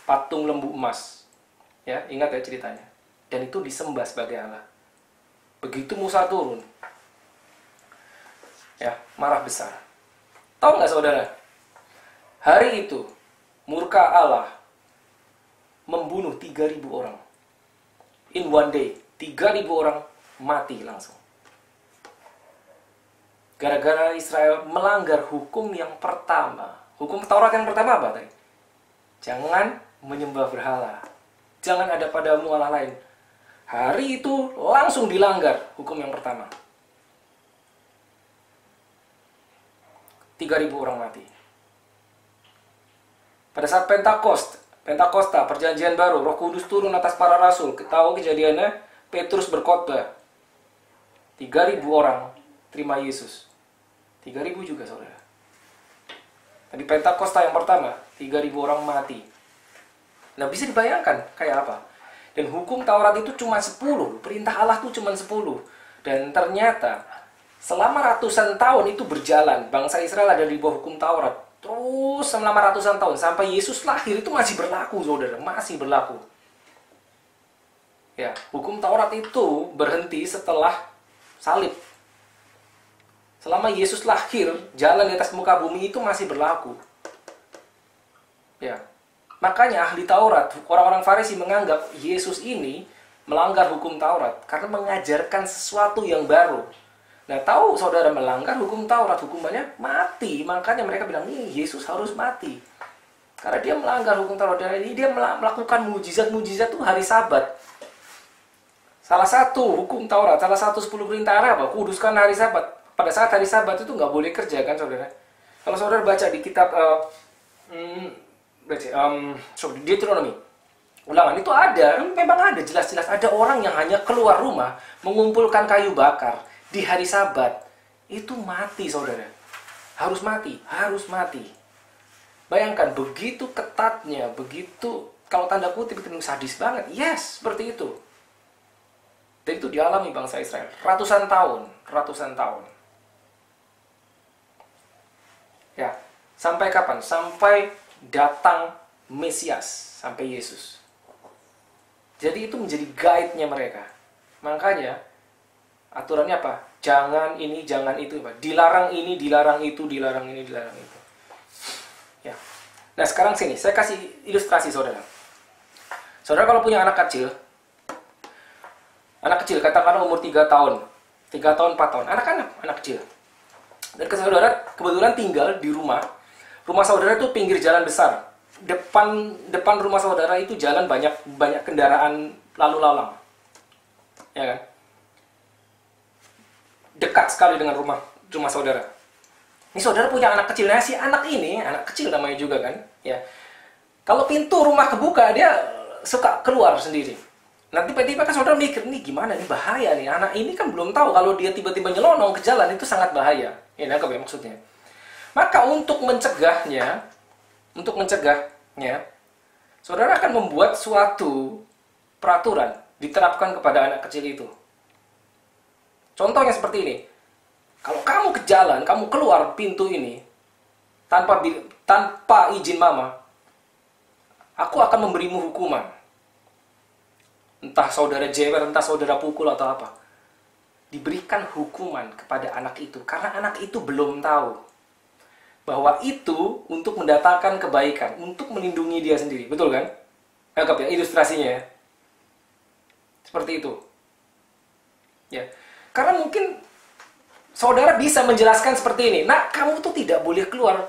patung lembu emas. Ya, ingat ya ceritanya. Dan itu disembah sebagai Allah. Begitu Musa turun, ya, marah besar. Tahu nggak saudara? Hari itu, murka Allah membunuh 3.000 orang. In one day, 3.000 orang mati langsung. Gara-gara Israel melanggar hukum yang pertama. Hukum Taurat yang pertama apa tadi? Jangan menyembah berhala. Jangan ada padamu Allah lain. Hari itu langsung dilanggar hukum yang pertama. 3.000 orang mati. Pada saat Pentakosta, perjanjian baru, Roh Kudus turun atas para rasul. Tahu kejadiannya, Petrus berkhotbah. 3.000 orang terima Yesus. 3.000 juga saudara. Tadi Pentakosta yang pertama, 3.000 orang mati. Nah, bisa dibayangkan kayak apa? Dan hukum Taurat itu cuma 10. Perintah Allah itu cuma 10. Dan ternyata selama ratusan tahun itu berjalan. Bangsa Israel ada di bawah hukum Taurat. Terus selama ratusan tahun. Sampai Yesus lahir itu masih berlaku, saudara. Masih berlaku. Ya, hukum Taurat itu berhenti setelah salib. Selama Yesus lahir, jalan di atas muka bumi itu masih berlaku. Ya. Makanya ahli Taurat, orang-orang Farisi menganggap Yesus ini melanggar hukum Taurat. Karena mengajarkan sesuatu yang baru. Nah, tahu saudara melanggar hukum Taurat, hukumannya mati. Makanya mereka bilang, nih Yesus harus mati. Karena dia melanggar hukum Taurat. Dan dia melakukan mujizat-mujizat itu hari Sabat. Salah satu hukum Taurat, salah satu 10 perintah apa? Kuduskan hari Sabat. Pada saat hari Sabat itu nggak boleh kerja kan saudara. Kalau saudara baca di kitab Deuteronomy, Ulangan itu ada, memang ada, jelas-jelas ada orang yang hanya keluar rumah mengumpulkan kayu bakar di hari Sabat. Itu mati saudara. Harus mati, harus mati. Bayangkan begitu ketatnya, begitu kalau tanda kutip itu sadis banget. Yes, seperti itu. Dan itu dialami bangsa Israel ratusan tahun, ratusan tahun. Ya, sampai kapan? Sampai datang Mesias, sampai Yesus. Jadi itu menjadi guide-nya mereka. Makanya aturannya apa? Jangan ini, jangan itu. Dilarang ini, dilarang itu, dilarang ini, dilarang itu. Ya. Nah sekarang sini, saya kasih ilustrasi saudara. Saudara kalau punya anak kecil katakanlah umur 3 tahun, 3 tahun, 4 tahun, anak kecil. Dan saudara kebetulan tinggal di rumah saudara itu pinggir jalan besar. Depan rumah saudara itu jalan banyak kendaraan lalu lalang. Ya kan? Dekat sekali dengan rumah saudara. Ini saudara punya anak kecil. Nah, si anak ini, anak kecil namanya juga kan, ya. Kalau pintu rumah kebuka, dia suka keluar sendiri. Nanti tiba-tiba kan saudara mikir, nih gimana nih, bahaya nih. Anak ini kan belum tahu kalau dia tiba-tiba nyelonong ke jalan itu sangat bahaya. Ya, nangkep ya maksudnya. Maka untuk mencegahnya, saudara akan membuat suatu peraturan diterapkan kepada anak kecil itu. Contohnya seperti ini. Kalau kamu ke jalan, kamu keluar pintu ini tanpa izin mama, aku akan memberimu hukuman. Entah saudara jewer, entah saudara pukul atau apa. Diberikan hukuman kepada anak itu karena anak itu belum tahu bahwa itu untuk mendatangkan kebaikan, untuk melindungi dia sendiri. Betul kan? Anggap ya ilustrasinya ya. Seperti itu. Ya. Karena mungkin saudara bisa menjelaskan seperti ini. Nah, kamu tuh tidak boleh keluar.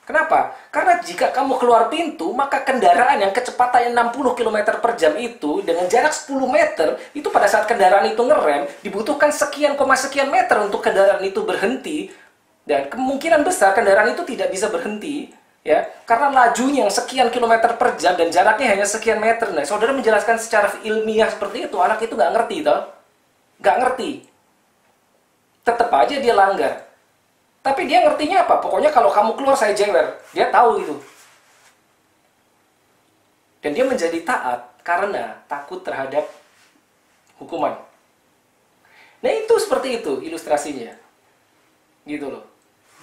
Kenapa? Karena jika kamu keluar pintu, maka kendaraan yang kecepatannya 60 km per jam itu, dengan jarak 10 meter, itu pada saat kendaraan itu ngerem, dibutuhkan sekian meter untuk kendaraan itu berhenti. Dan kemungkinan besar kendaraan itu tidak bisa berhenti. Ya, karena lajunya yang sekian kilometer per jam dan jaraknya hanya sekian meter. Nah, saudara menjelaskan secara ilmiah seperti itu, anak itu nggak ngerti, toh? Nggak ngerti. Tetap aja dia langgar. Tapi dia ngertinya apa? Pokoknya kalau kamu keluar saya jewer. Dia tahu itu. Dan dia menjadi taat karena takut terhadap hukuman. Nah itu seperti itu ilustrasinya. Gitu loh.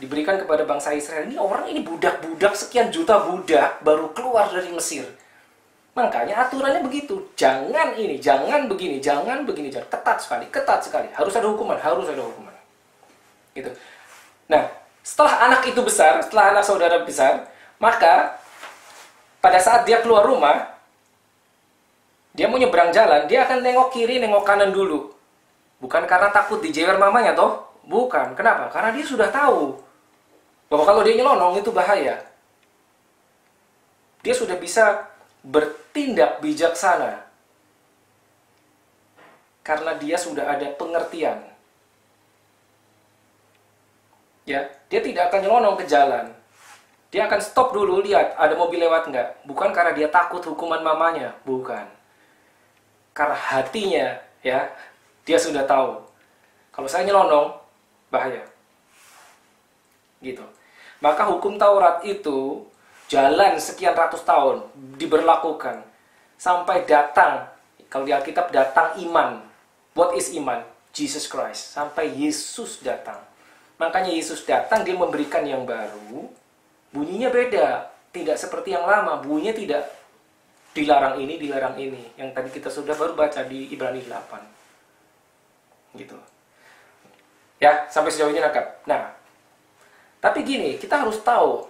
Diberikan kepada bangsa Israel. Ini orang ini budak-budak, sekian juta budak baru keluar dari Mesir. Makanya aturannya begitu. Jangan ini, jangan begini, jangan begini. Jangan. Ketat sekali. Harus ada hukuman. Gitu. Nah, setelah anak itu besar, setelah anak saudara besar, maka pada saat dia keluar rumah, dia mau nyebrang jalan, dia akan nengok kiri, nengok kanan dulu. Bukan karena takut dijewer mamanya, toh? Bukan. Kenapa? Karena dia sudah tahu bahwa kalau dia nyelonong itu bahaya. Dia sudah bisa bertindak bijaksana karena dia sudah ada pengertian. Ya, dia tidak akan nyelonong ke jalan. Dia akan stop dulu, lihat ada mobil lewat nggak. Bukan karena dia takut hukuman mamanya, bukan. Karena hatinya, ya, dia sudah tahu. Kalau saya nyelonong, bahaya. Gitu. Maka hukum Taurat itu jalan sekian ratus tahun diberlakukan sampai datang, kalau di Alkitab datang iman. What is iman? Jesus Christ. Sampai Yesus datang. Makanya Yesus datang, dia memberikan yang baru. Bunyinya beda. Tidak seperti yang lama. Bunyinya tidak dilarang ini, dilarang ini. Yang tadi kita sudah baru baca di Ibrani 8. Gitu. Ya, sampai sejauh ini nangkap. Nah, tapi gini, kita harus tahu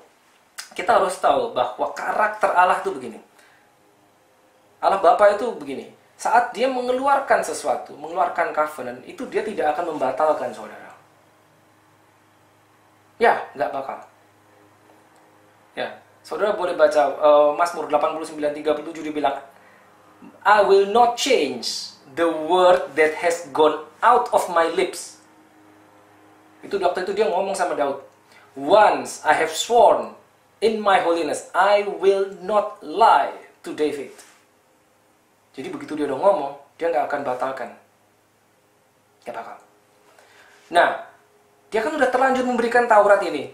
bahwa karakter Allah itu begini. Allah Bapa itu begini. Saat dia mengeluarkan sesuatu, mengeluarkan covenant, itu dia tidak akan membatalkan, saudara. Ya, nggak bakal. Ya, saudara boleh baca Mazmur 89:37, dia bilang, I will not change the word that has gone out of my lips. Itu waktu itu dia ngomong sama Daud. Once I have sworn in my holiness, I will not lie to David. Jadi begitu dia udah ngomong, dia nggak akan batalkan. Nggak bakal. Nah, dia kan udah terlanjur memberikan Taurat ini.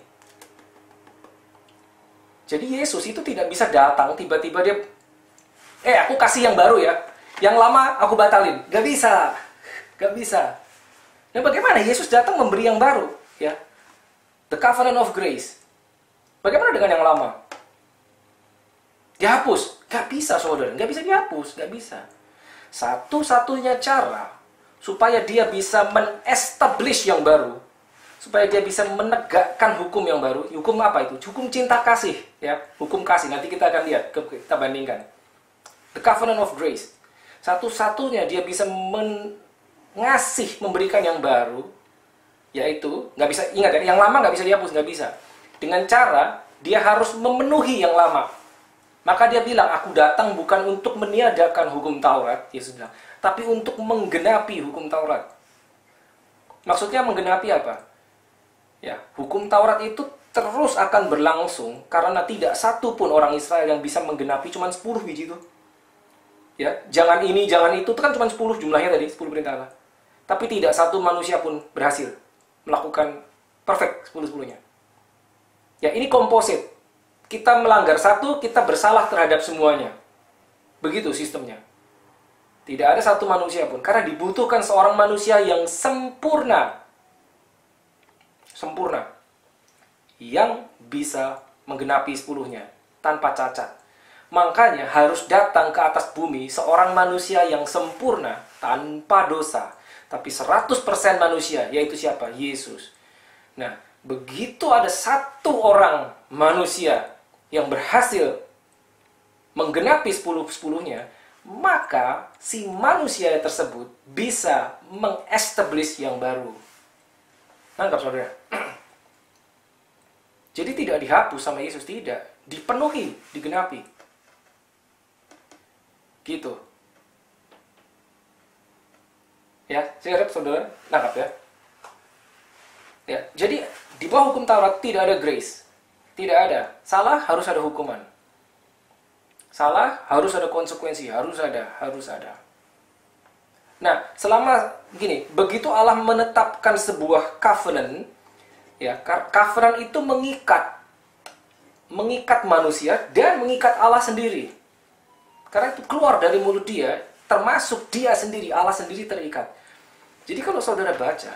Jadi Yesus itu tidak bisa datang tiba-tiba dia, aku kasih yang baru ya, yang lama aku batalin. Gak bisa. Nah bagaimana Yesus datang memberi yang baru? Ya, the covenant of grace. Bagaimana dengan yang lama? Dihapus? Gak bisa, saudara. Gak bisa dihapus. Gak bisa. Satu-satunya cara supaya dia bisa men-establish yang baru, supaya dia bisa menegakkan hukum yang baru. Hukum apa itu? Hukum cinta kasih, ya. Hukum kasih. Nanti kita akan lihat, kita bandingkan. The covenant of grace. Satu-satunya dia bisa memberikan yang baru Yaitu, nggak bisa, ingat ya, yang lama nggak bisa dihapus, nggak bisa. Dengan cara, dia harus memenuhi yang lama. Maka dia bilang, aku datang bukan untuk meniadakan hukum Taurat, Yesus bilang, tapi untuk menggenapi hukum Taurat. Maksudnya menggenapi apa? Ya, hukum Taurat itu terus akan berlangsung karena tidak satu pun orang Israel yang bisa menggenapi, cuma 10 biji itu. Ya, jangan ini, jangan itu kan cuma 10 jumlahnya tadi, 10 perintah Allah. Tapi tidak satu manusia pun berhasil melakukan perfect 10-10-nya. Ya, ini komposit. Kita melanggar satu, kita bersalah terhadap semuanya. Begitu sistemnya. Tidak ada satu manusia pun. Karena dibutuhkan seorang manusia yang sempurna. Sempurna. Yang bisa menggenapi 10-nya. Tanpa cacat. Makanya harus datang ke atas bumi seorang manusia yang sempurna. Tanpa dosa. Tapi 100% manusia. Yaitu siapa? Yesus. Nah, begitu ada satu orang manusia yang berhasil menggenapi 10-10-nya, maka si manusia tersebut bisa mengestablish yang baru. Nangkap saudara? Jadi tidak dihapus sama Yesus, tidak. Dipenuhi, digenapi. Gitu. Ya, saya harap saudara nangkap ya. Ya, jadi di bawah hukum Taurat tidak ada grace. Tidak ada. Salah harus ada hukuman. Salah harus ada konsekuensi, harus ada. Nah, selama gini, begitu Allah menetapkan sebuah covenant, ya, covenant itu mengikat manusia dan mengikat Allah sendiri. Karena itu keluar dari mulut dia, termasuk dia sendiri, Allah sendiri terikat. Jadi kalau saudara baca,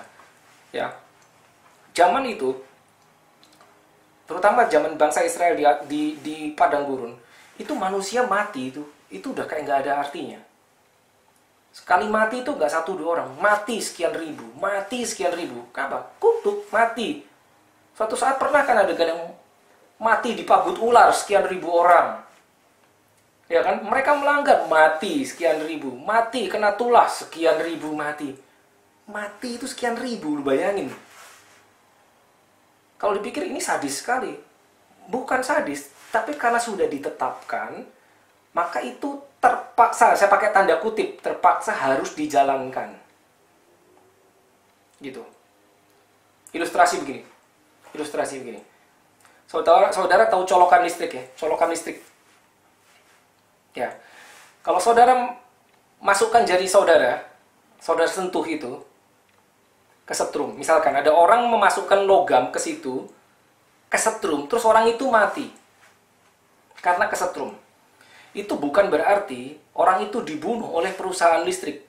ya, zaman itu, terutama zaman bangsa Israel di padang gurun, itu manusia mati itu udah kayak nggak ada artinya. Sekali mati itu nggak 1-2 orang, mati sekian ribu. Kenapa? Kutuk, mati. Suatu saat pernah kan ada yang mati dipagut ular sekian ribu orang. Ya kan? Mereka melanggar, mati sekian ribu. Mati kena tulas sekian ribu mati. Mati itu sekian ribu, lu bayangin. Kalau dipikir ini sadis sekali. Bukan sadis, tapi karena sudah ditetapkan, maka itu terpaksa, saya pakai tanda kutip, terpaksa harus dijalankan. Gitu. Ilustrasi begini. Saudara tahu colokan listrik ya? Colokan listrik. Ya. Kalau saudara masukkan jari saudara sentuh itu ke setrum. Misalkan ada orang memasukkan logam ke situ, ke setrum, terus orang itu mati karena kesetrum. Itu bukan berarti orang itu dibunuh oleh perusahaan listrik.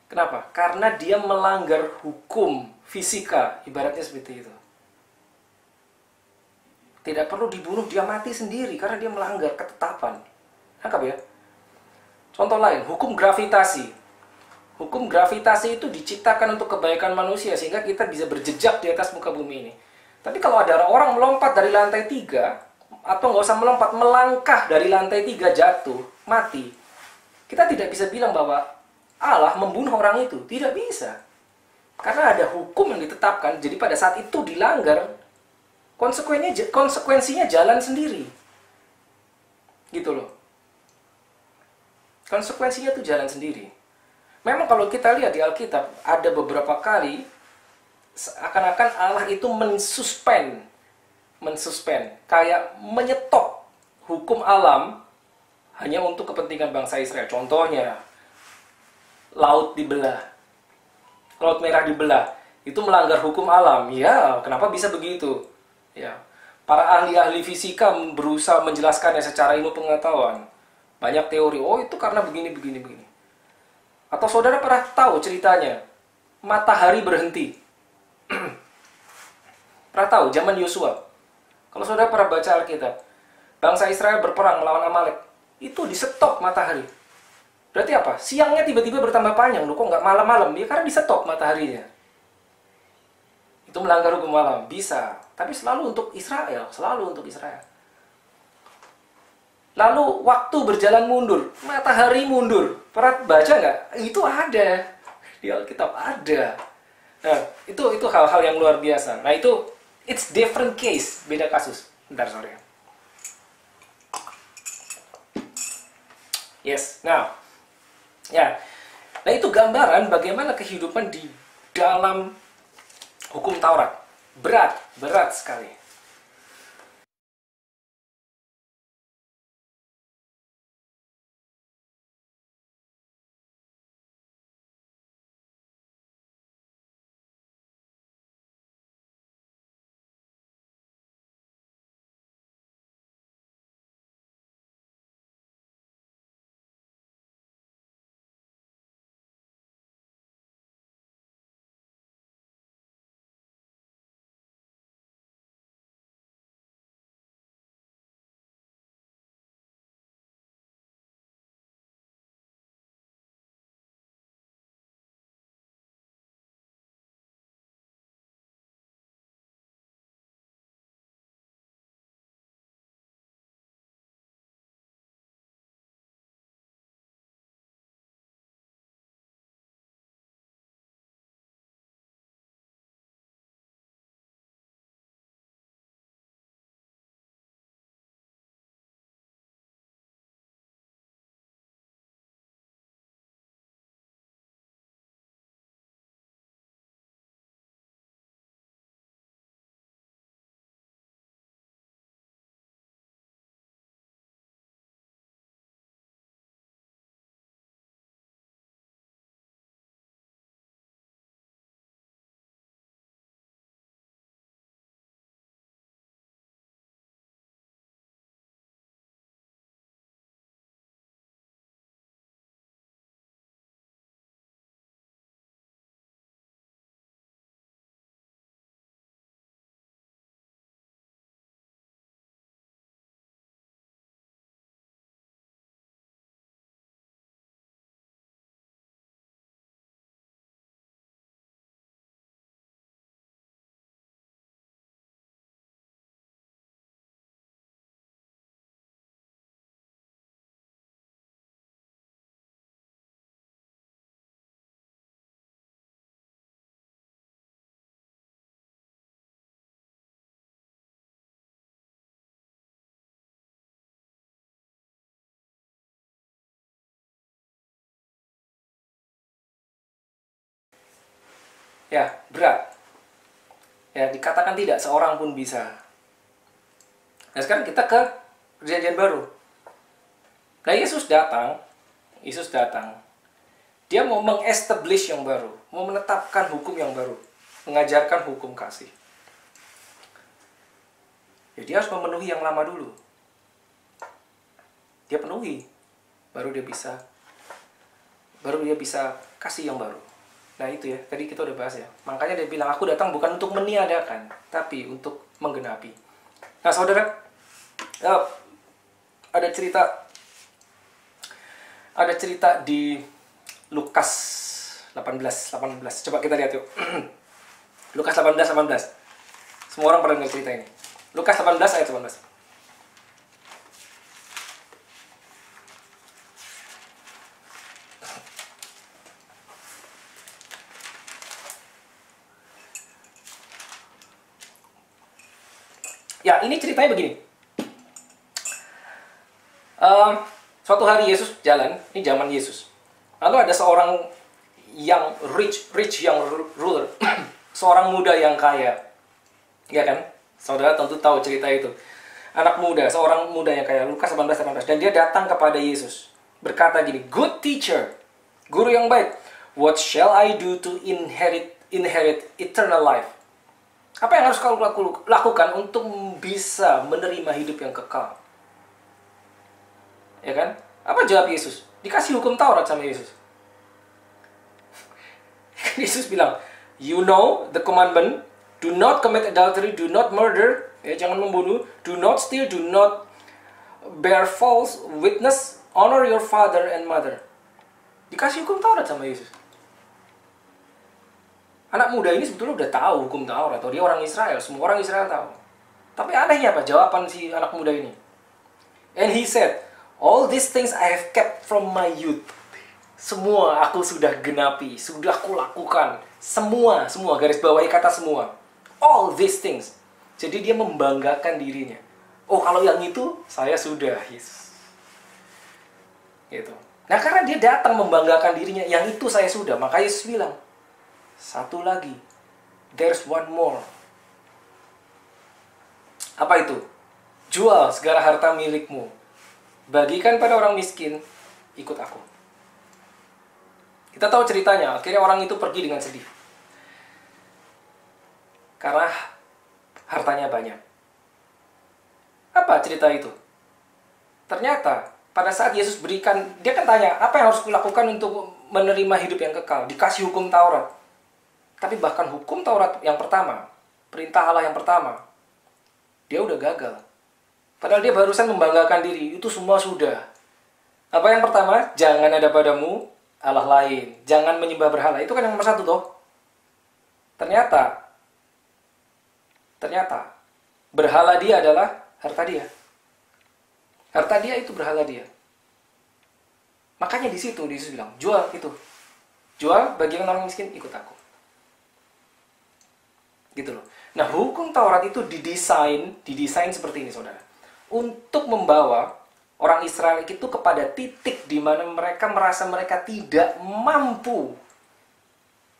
Kenapa? Karena dia melanggar hukum fisika, ibaratnya seperti itu. Tidak perlu dibunuh, dia mati sendiri karena dia melanggar ketetapan. Nangkap ya? Contoh lain, hukum gravitasi. Hukum gravitasi itu diciptakan untuk kebaikan manusia sehingga kita bisa berjejak di atas muka bumi ini. Tapi kalau ada orang melompat dari lantai 3, atau nggak usah melompat, melangkah dari lantai 3 jatuh, mati, kita tidak bisa bilang bahwa Allah membunuh orang itu. Tidak bisa. Karena ada hukum yang ditetapkan, jadi pada saat itu dilanggar, konsekuensinya jalan sendiri. Gitu loh. Konsekuensinya itu jalan sendiri. Memang kalau kita lihat di Alkitab, ada beberapa kali seakan-akan Allah itu mensuspend, kayak menyetop hukum alam hanya untuk kepentingan bangsa Israel. Contohnya, laut dibelah, Laut Merah dibelah, itu melanggar hukum alam. Ya, kenapa bisa begitu? Ya, para ahli-ahli fisika berusaha menjelaskannya secara ilmu pengetahuan. Banyak teori, oh itu karena begini. Atau saudara pernah tahu ceritanya, matahari berhenti. Pernah tahu, zaman Yosua. Kalau saudara pernah baca Alkitab, bangsa Israel berperang melawan Amalek, itu di-stop matahari. Berarti apa? Siangnya tiba-tiba bertambah panjang, loh kok nggak malam-malam? Ya karena di-stop mataharinya. Itu melanggar hukum alam, bisa. Tapi selalu untuk Israel, Lalu waktu berjalan mundur, matahari mundur. Pernah baca nggak? Itu ada di Alkitab, ada. Nah, itu hal-hal yang luar biasa. Nah, itu it's different case, beda kasus. Bentar, sorry. Yes, now, ya, nah itu gambaran bagaimana kehidupan di dalam hukum Taurat. Berat sekali. Ya, berat. Ya, dikatakan tidak seorang pun bisa. Nah, sekarang kita ke perjanjian baru. Nah, Yesus datang. Dia mau meng-establish yang baru, mau menetapkan hukum yang baru, mengajarkan hukum kasih. Ya, dia harus memenuhi yang lama dulu. Dia penuhi, baru dia bisa kasih yang baru. Nah, itu ya, tadi kita udah bahas ya. Makanya dia bilang, aku datang bukan untuk meniadakan, tapi untuk menggenapi. Nah, saudara, ada cerita di Lukas 18. Coba kita lihat yuk. Lukas 18. Semua orang pernah dengar cerita ini. Lukas 18 ayat 18. Ya, ini ceritanya begini. Suatu hari Yesus jalan, ini zaman Yesus. Lalu ada seorang yang rich yang ruler, seorang muda yang kaya. Ya kan? Saudara tentu tahu cerita itu. Anak muda, seorang muda yang kaya, Lukas 18. Dan dia datang kepada Yesus, berkata gini, "Good teacher, guru yang baik, what shall I do to inherit eternal life?" Apa yang harus kau lakukan untuk bisa menerima hidup yang kekal? Ya kan? Apa jawab Yesus? Dikasih hukum Taurat sama Yesus. Yesus bilang, "You know the commandment, do not commit adultery, do not murder, ya, jangan membunuh, do not steal, do not bear false witness, honor your father and mother." Dikasih hukum Taurat sama Yesus. Anak muda ini sebetulnya udah tahu hukum Taurat, atau dia orang Israel, semua orang Israel tahu. Tapi anehnya apa jawaban si anak muda ini? And he said, All these things I have kept from my youth. Semua aku sudah genapi, sudah kulakukan. Semua garis bawahi kata semua. All these things. Jadi dia membanggakan dirinya. Oh, kalau yang itu saya sudah, Yesus. Gitu. Nah, karena dia datang membanggakan dirinya, yang itu saya sudah, maka Yesus bilang, satu lagi. There's one more. Apa itu? Jual segala harta milikmu. Bagikan pada orang miskin, ikut aku. Kita tahu ceritanya, akhirnya orang itu pergi dengan sedih. Karena hartanya banyak. Apa cerita itu? Ternyata, pada saat Yesus berikan, dia kan tanya, apa yang harus kulakukan untuk menerima hidup yang kekal? Dikasih hukum Taurat. Tapi bahkan hukum Taurat yang pertama, perintah Allah yang pertama, dia udah gagal. Padahal dia barusan membanggakan diri, itu semua sudah. Apa yang pertama? Jangan ada padamu Allah lain. Jangan menyembah berhala. Itu kan yang nomor satu toh. Ternyata berhala dia adalah harta dia. Harta dia itu berhala dia. Makanya di situ Yesus bilang, jual itu. Jual, bagian orang miskin, ikut aku. Gitu loh. Nah, hukum Taurat itu didesain seperti ini, saudara. Untuk membawa orang Israel itu kepada titik di mana mereka merasa mereka tidak mampu.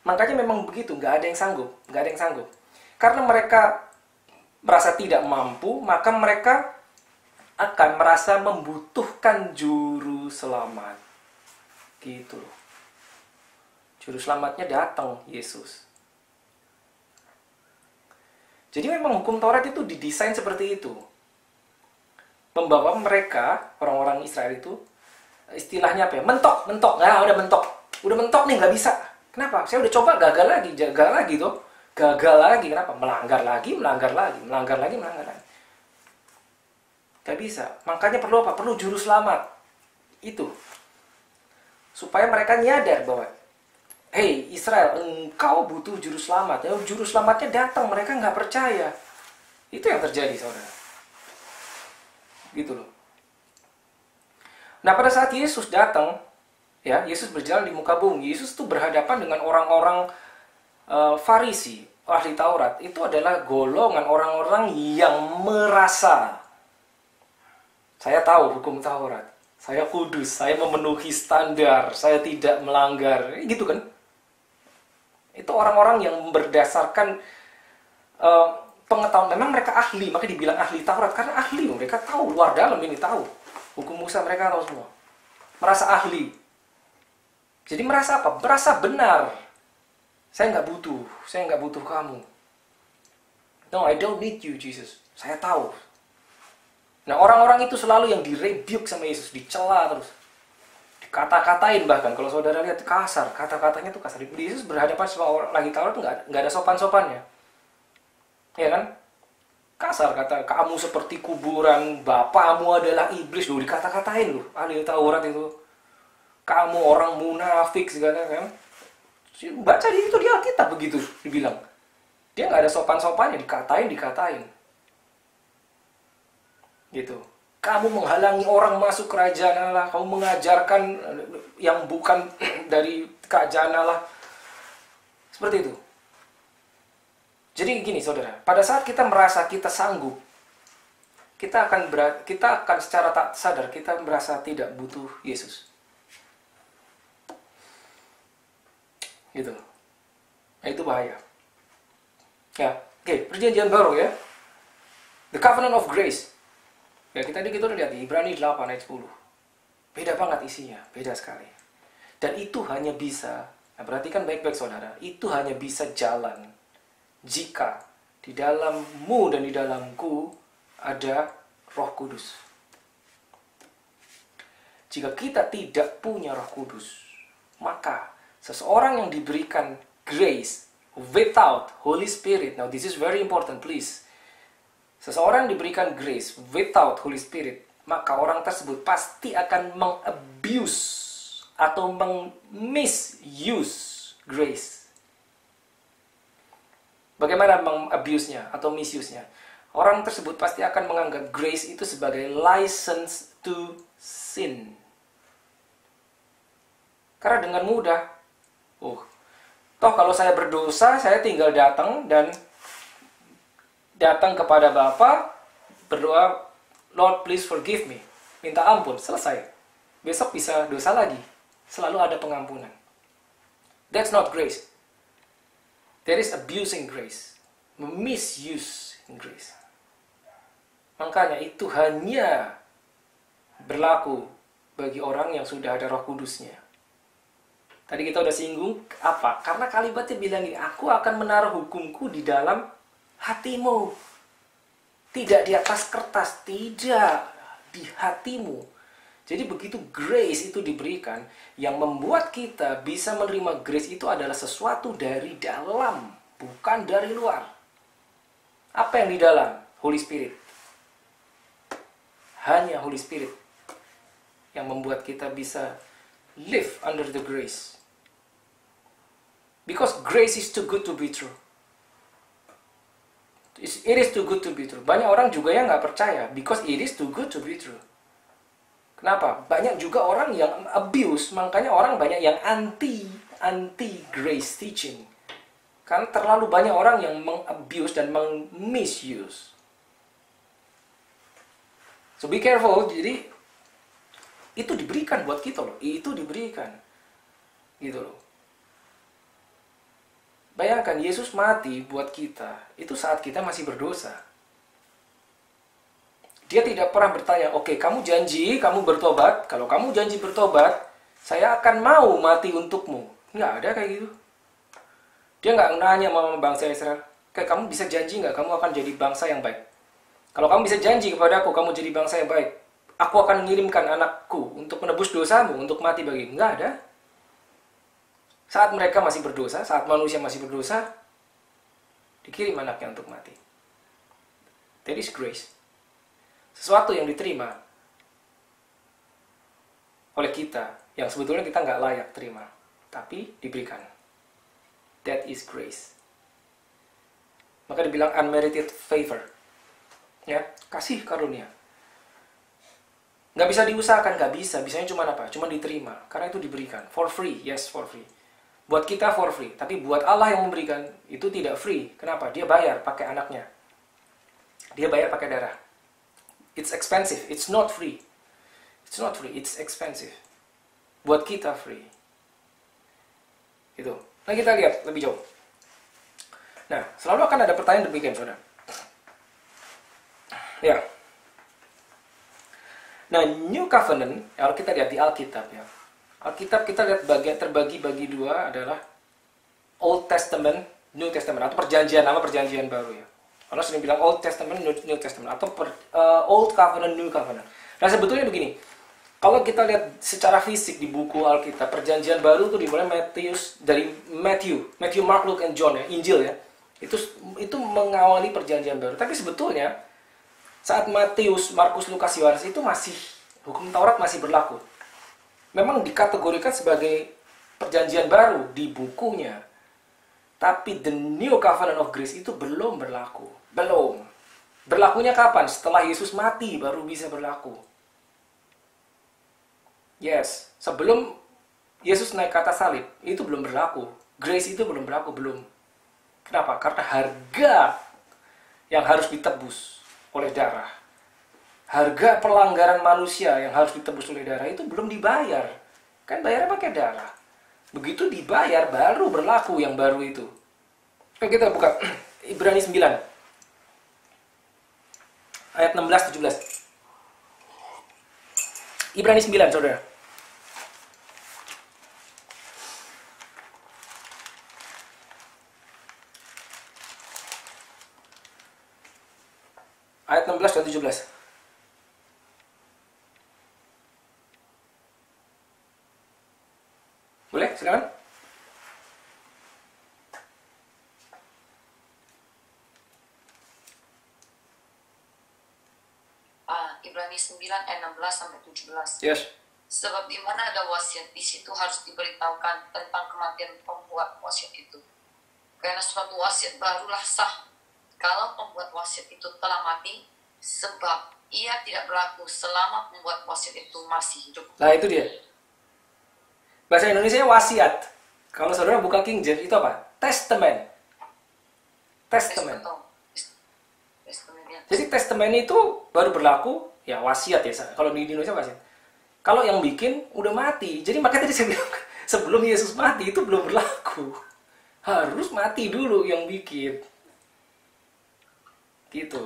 Makanya memang begitu, nggak ada yang sanggup. Karena mereka merasa tidak mampu, maka mereka akan merasa membutuhkan juru selamat. Gitu loh. Juru selamatnya datang, Yesus. Jadi memang hukum Taurat itu didesain seperti itu. Membawa mereka, orang-orang Israel itu, istilahnya apa ya? Mentok. Nah, udah mentok nih, nggak bisa. Kenapa? Saya udah coba, gagal lagi tuh. Gagal lagi, kenapa? Melanggar lagi. Gak bisa. Makanya perlu apa? Perlu juru selamat. Itu. Supaya mereka nyadar bahwa, hey Israel, engkau butuh juru selamat. Ya, juru selamatnya datang, mereka nggak percaya. Itu yang terjadi, saudara. Gitu loh. Nah, pada saat Yesus datang, ya, Yesus berjalan di muka bumi. Yesus tuh berhadapan dengan orang-orang Farisi, ahli Taurat. Itu adalah golongan orang-orang yang merasa, saya tahu hukum Taurat, saya kudus, saya memenuhi standar, saya tidak melanggar, gitu kan? Itu orang-orang yang berdasarkan pengetahuan. Memang mereka ahli, maka dibilang ahli Taurat karena ahli, mereka tahu luar dalam ini, tahu hukum Musa, mereka tahu semua. Merasa ahli. Jadi merasa apa? Merasa benar. Saya nggak butuh kamu. No, I don't need you, Jesus. Saya tahu. Nah, orang-orang itu selalu yang direbuke sama Yesus, dicela terus. Dikata-katain bahkan, kalau saudara lihat kasar, kata-katanya tuh kasar. Yesus berhadapan sama orang lagi Taurat nggak ada sopan-sopannya. Ya kan? Kasar kata, kamu seperti kuburan, bapamu adalah iblis. Loh, dikata-katain loh, ahli Taurat itu. Kamu orang munafik segala kan. Baca di situ di Alkitab begitu dibilang. Dia nggak ada sopan-sopannya, dikatain. Gitu. Kamu menghalangi orang masuk kerajaan Allah, kamu mengajarkan yang bukan dari kerajaan Allah. Seperti itu. Jadi gini saudara, pada saat kita merasa kita sanggup, kita akan secara tak sadar kita merasa tidak butuh Yesus. Gitu. Nah, itu bahaya. Ya, oke, perjanjian baru ya. The Covenant of Grace. Ya, kita udah lihat di Ibrani 8 ayat 10. Beda banget isinya, beda sekali. Dan itu hanya bisa, nah perhatikan baik-baik saudara, itu hanya bisa jalan jika di dalammu dan di dalamku ada Roh Kudus. Jika kita tidak punya Roh Kudus, maka seseorang yang diberikan grace without Holy Spirit, now this is very important please. Seseorang diberikan grace without Holy Spirit, maka orang tersebut pasti akan mengabuse atau misuse grace. Bagaimana mengabuse-nya atau misuse-nya? orang tersebut pasti akan menganggap grace itu sebagai license to sin. Karena dengan mudah, toh kalau saya berdosa, saya tinggal datang kepada Bapa, berdoa, Lord please forgive me, minta ampun, selesai. Besok bisa dosa lagi, selalu ada pengampunan. That's not grace. There is abusing grace, misuse grace. Makanya itu hanya berlaku bagi orang yang sudah ada Roh Kudusnya. Tadi kita udah singgung apa? Karena kalimatnya bilang ini, aku akan menaruh hukumku di dalam hatimu. Tidak di atas kertas, tidak di hatimu. Jadi begitu grace itu diberikan, yang membuat kita bisa menerima grace itu adalah sesuatu dari dalam, bukan dari luar. Apa yang di dalam? Holy Spirit. Hanya Holy Spirit yang membuat kita bisa live under the grace. Because grace is too good to be true. It is too good to be true. Banyak orang juga yang nggak percaya. Because it is too good to be true. Kenapa? Banyak juga orang yang abuse. Makanya orang banyak yang anti grace teaching. Karena terlalu banyak orang yang mengabuse dan misuse. So be careful. Jadi itu diberikan buat kita loh. Itu diberikan. Gitu loh. Bayangkan Yesus mati buat kita. Itu saat kita masih berdosa. Dia tidak pernah bertanya, oke, kamu janji, kamu bertobat. Kalau kamu janji bertobat, saya akan mau mati untukmu. Nggak ada kayak gitu. Dia nggak nanya sama bangsa Israel, kayak kamu bisa janji nggak kamu akan jadi bangsa yang baik? Kalau kamu bisa janji kepada aku, kamu jadi bangsa yang baik, aku akan mengirimkan anakku untuk menebus dosamu, untuk mati bagimu. Nggak ada. Saat mereka masih berdosa, saat manusia masih berdosa, dikirim anaknya untuk mati. That is grace. Sesuatu yang diterima oleh kita, yang sebetulnya kita nggak layak terima, tapi diberikan. That is grace. Maka dibilang unmerited favor. Ya, kasih karunia. Nggak bisa diusahakan, nggak bisa. Bisanya cuma apa? Cuma diterima. Karena itu diberikan. For free, yes, for free. Buat kita for free. Tapi buat Allah yang memberikan, itu tidak free. Kenapa? Dia bayar pakai anaknya. Dia bayar pakai darah. It's expensive. It's not free. It's not free. It's expensive. Buat kita free. Gitu. Nah kita lihat lebih jauh. Nah, selalu akan ada pertanyaan demikian, saudara. Ya. Nah, New Covenant, kalau kita lihat di Alkitab ya. Alkitab kita lihat terbagi bagi dua adalah Old Testament, New Testament, atau perjanjian lama, perjanjian baru ya. Orang sering bilang Old Testament, New Testament, atau Old Covenant, New Covenant. Nah sebetulnya begini, kalau kita lihat secara fisik di buku Alkitab, perjanjian baru itu dimulai dari Matthew, Mark, Luke, and John ya, Injil ya. Itu mengawali perjanjian baru. Tapi sebetulnya saat Matius, Markus, Lukas, Yohanes itu masih hukum Taurat masih berlaku. Memang dikategorikan sebagai perjanjian baru di bukunya. Tapi the New Covenant of Grace itu belum berlaku. Belum. Berlakunya kapan? Setelah Yesus mati baru bisa berlaku. Yes, sebelum Yesus naik ke atas salib, itu belum berlaku. Grace itu belum berlaku, belum. Kenapa? Karena harga yang harus ditebus oleh darah. Harga pelanggaran manusia yang harus ditebus oleh darah itu belum dibayar. Kan bayarnya pakai darah. Begitu dibayar, baru berlaku yang baru itu. Oke, kita buka Ibrani 9. Ayat 16-17. Ibrani 9, saudara. Ayat 16 dan 17. Boleh, silakan. Ibrani 9 ayat 16 sampai 17. Yes. Sebab di mana ada wasiat, di situ harus diberitahukan tentang kematian pembuat wasiat itu. Karena suatu wasiat barulah sah kalau pembuat wasiat itu telah mati, sebab ia tidak berlaku selama pembuat wasiat itu masih hidup. Nah itu dia. Bahasa Indonesia wasiat. Kalau saudara buka King James itu apa? Testament. Testament. Testamentnya. Jadi testament itu baru berlaku, ya wasiat ya. Kalau di Indonesia wasiat. Kalau yang bikin udah mati. Jadi makanya tadi saya bilang, sebelum Yesus mati itu belum berlaku. Harus mati dulu yang bikin. Gitu.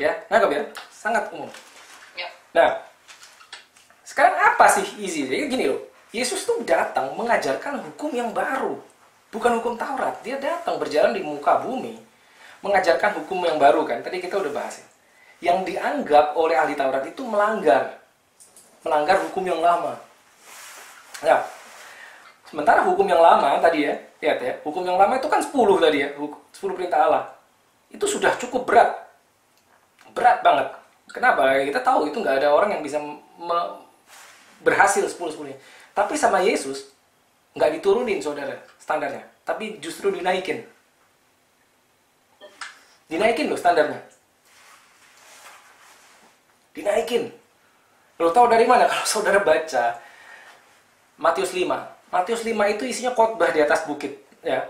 Ya, nangkap ya? Sangat umum. Ya. Nah, sekarang apa sih isi? Jadi gini loh, Yesus tuh datang mengajarkan hukum yang baru. Bukan hukum Taurat. Dia datang berjalan di muka bumi. Mengajarkan hukum yang baru kan. Tadi kita udah bahas ya. Yang dianggap oleh ahli Taurat itu melanggar hukum yang lama. Nah, sementara hukum yang lama tadi ya, lihat ya, hukum yang lama itu kan 10 tadi ya, 10 perintah Allah. Itu sudah cukup berat. Berat banget. Kenapa? Kita tahu itu nggak ada orang yang bisa berhasil 10-10-nya. Tapi sama Yesus, nggak diturunin saudara standarnya. Tapi justru dinaikin. Dinaikin loh standarnya. Dinaikin. Lo tahu dari mana? Kalau saudara baca Matius 5. Matius 5 itu isinya khotbah di atas bukit, ya.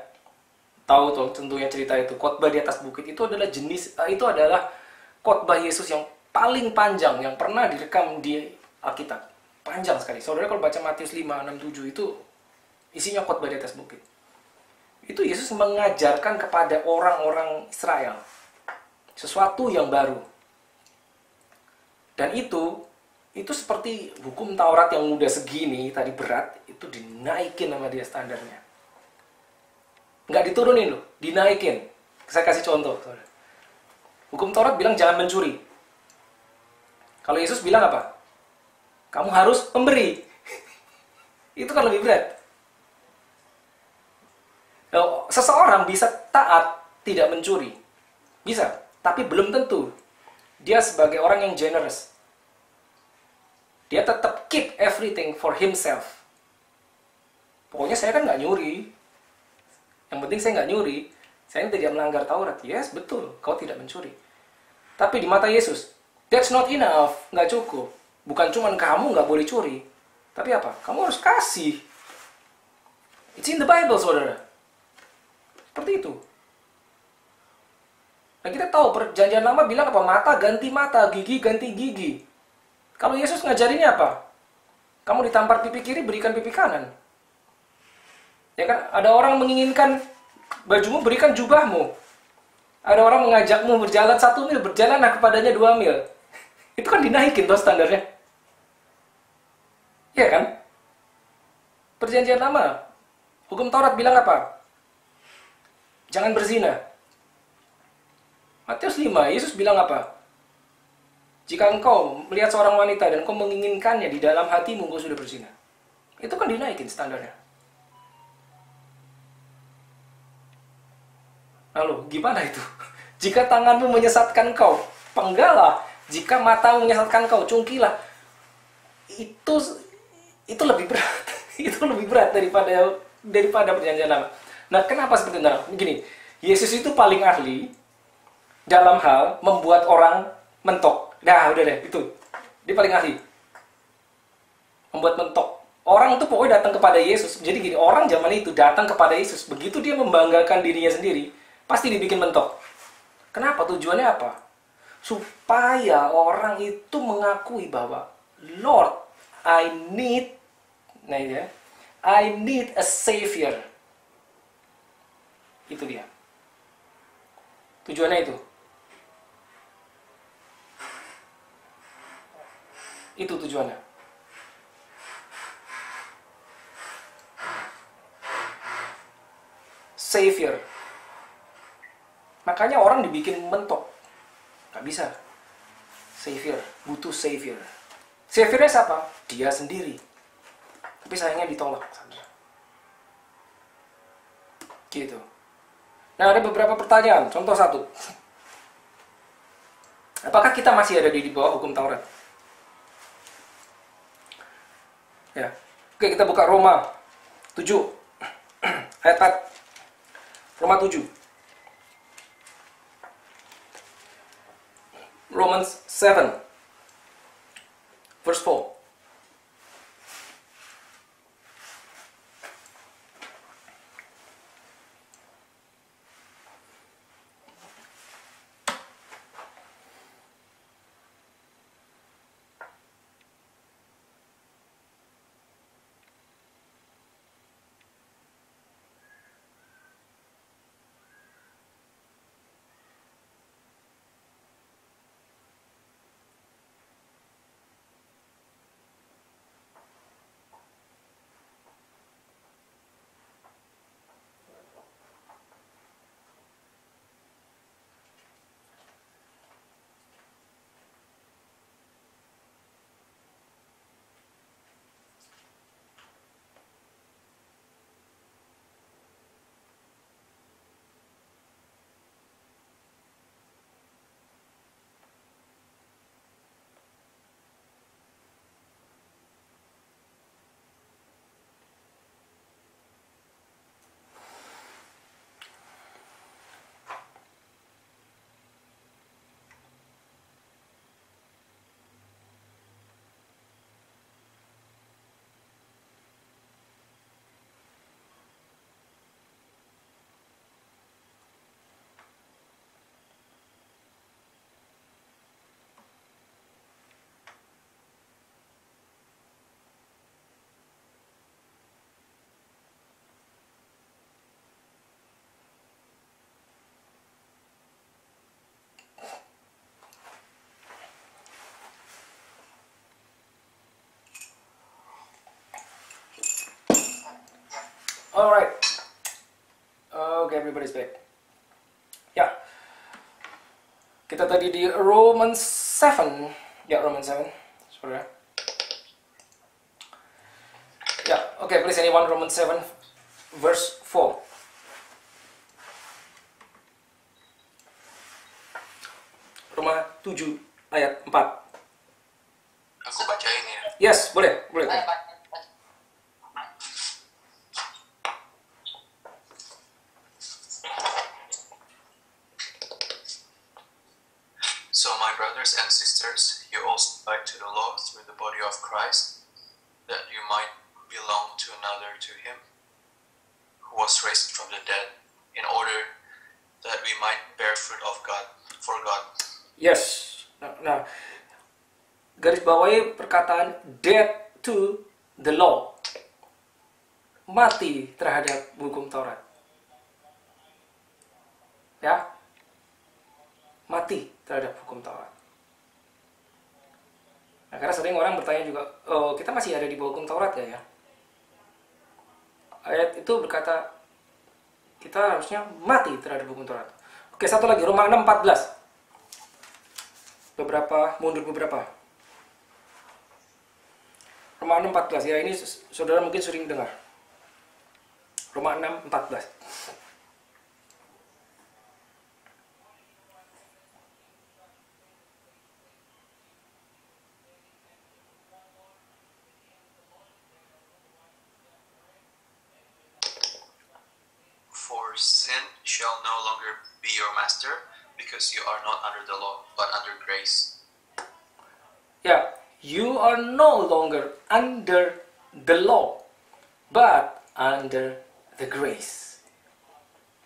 Tahu tuh tentunya cerita itu. Khotbah di atas bukit itu adalah itu adalah khotbah Yesus yang paling panjang yang pernah direkam di Alkitab. Panjang sekali. Saudara kalau baca Matius 5, 6, 7 itu isinya khotbah di atas bukit. Itu Yesus mengajarkan kepada orang-orang Israel sesuatu yang baru. Dan itu seperti hukum Taurat yang udah segini tadi berat, itu dinaikin sama dia standarnya. Nggak diturunin loh, dinaikin. Saya kasih contoh. Hukum Taurat bilang jangan mencuri. Kalau Yesus bilang apa? Kamu harus memberi. Itu kan lebih berat. Seseorang bisa taat tidak mencuri. Bisa, tapi belum tentu dia sebagai orang yang generous. Dia tetap keep everything for himself. Pokoknya saya kan nggak nyuri. Yang penting saya nggak nyuri. Saya tidak melanggar Taurat. Yes, betul. Kau tidak mencuri. Tapi di mata Yesus, that's not enough. Nggak cukup. Bukan cuma kamu nggak boleh curi. Tapi apa? Kamu harus kasih. It's in the Bible, saudara. Seperti itu. Nah kita tahu perjanjian lama bilang apa? Mata ganti mata, gigi ganti gigi. Kalau Yesus ngajarinnya apa? Kamu ditampar pipi kiri, berikan pipi kanan. Ya kan? Ada orang menginginkan bajumu, berikan jubahmu. Ada orang mengajakmu berjalan 1 mil, berjalanlah kepadanya 2 mil. Itu kan dinaikin tuh standarnya. Iya kan? Perjanjian lama. Hukum Taurat bilang apa? Jangan berzina. Matius 5, Yesus bilang apa? Jika engkau melihat seorang wanita dan engkau menginginkannya di dalam hatimu, engkau sudah berzina. Itu kan dinaikin standarnya. Lalu, gimana itu? Jika tanganmu menyesatkan kau, penggalah. Jika matamu menyesatkan kau, cungkilah. Itu lebih berat. Itu lebih berat daripada perjanjian lama. Nah, kenapa seperti itu? Nah, begini, Yesus itu paling ahli dalam hal membuat orang mentok. Nah, udah deh, itu. Dia paling ahli. Membuat mentok. Orang itu pokoknya datang kepada Yesus. Jadi gini, orang zaman itu datang kepada Yesus. Begitu dia membanggakan dirinya sendiri, pasti dibikin mentok. Kenapa? Tujuannya apa? Supaya orang itu mengakui bahwa, Lord, I need a savior. Itu dia. Tujuannya itu. Itu tujuannya. Savior. Makanya orang dibikin mentok. Gak bisa. Savior. Butuh savior. Saviornya siapa? Dia sendiri. Tapi sayangnya ditolak. Gitu. Nah, ada beberapa pertanyaan. Contoh 1. Apakah kita masih ada di bawah hukum Taurat? Ya. Oke, kita buka Roma 7 ayat 4. Roma 7 Romans 7 verse 4. Alright. Okay, everybody's back. Ya. Kita tadi di Romans 7. Ya, Romans 7. Saudara. Ya, oke, please anyone Romans 7 verse 4. Roma 7 ayat 4. Aku bacain ya. Yes, boleh. So my brothers and sisters, you all submit to the law through the body of Christ, that you might belong to another, to him who was raised from the dead, in order that we might bear fruit of God, for God. Yes. Nah, garis bawahi perkataan dead to the law. Mati terhadap hukum Taurat. Ya. Mati terhadap hukum Taurat. Nah, karena sering orang bertanya juga, oh, kita masih ada di bawah hukum Taurat ya? Ayat itu berkata, kita harusnya mati terhadap hukum Taurat. Oke, satu lagi, Roma 6:14. Mundur beberapa. Roma 6:14, ya ini saudara mungkin sering dengar. Roma 6:14. For sin shall no longer be your master, because you are not under the law, but under grace. Ya, you are no longer under the law, but under the grace.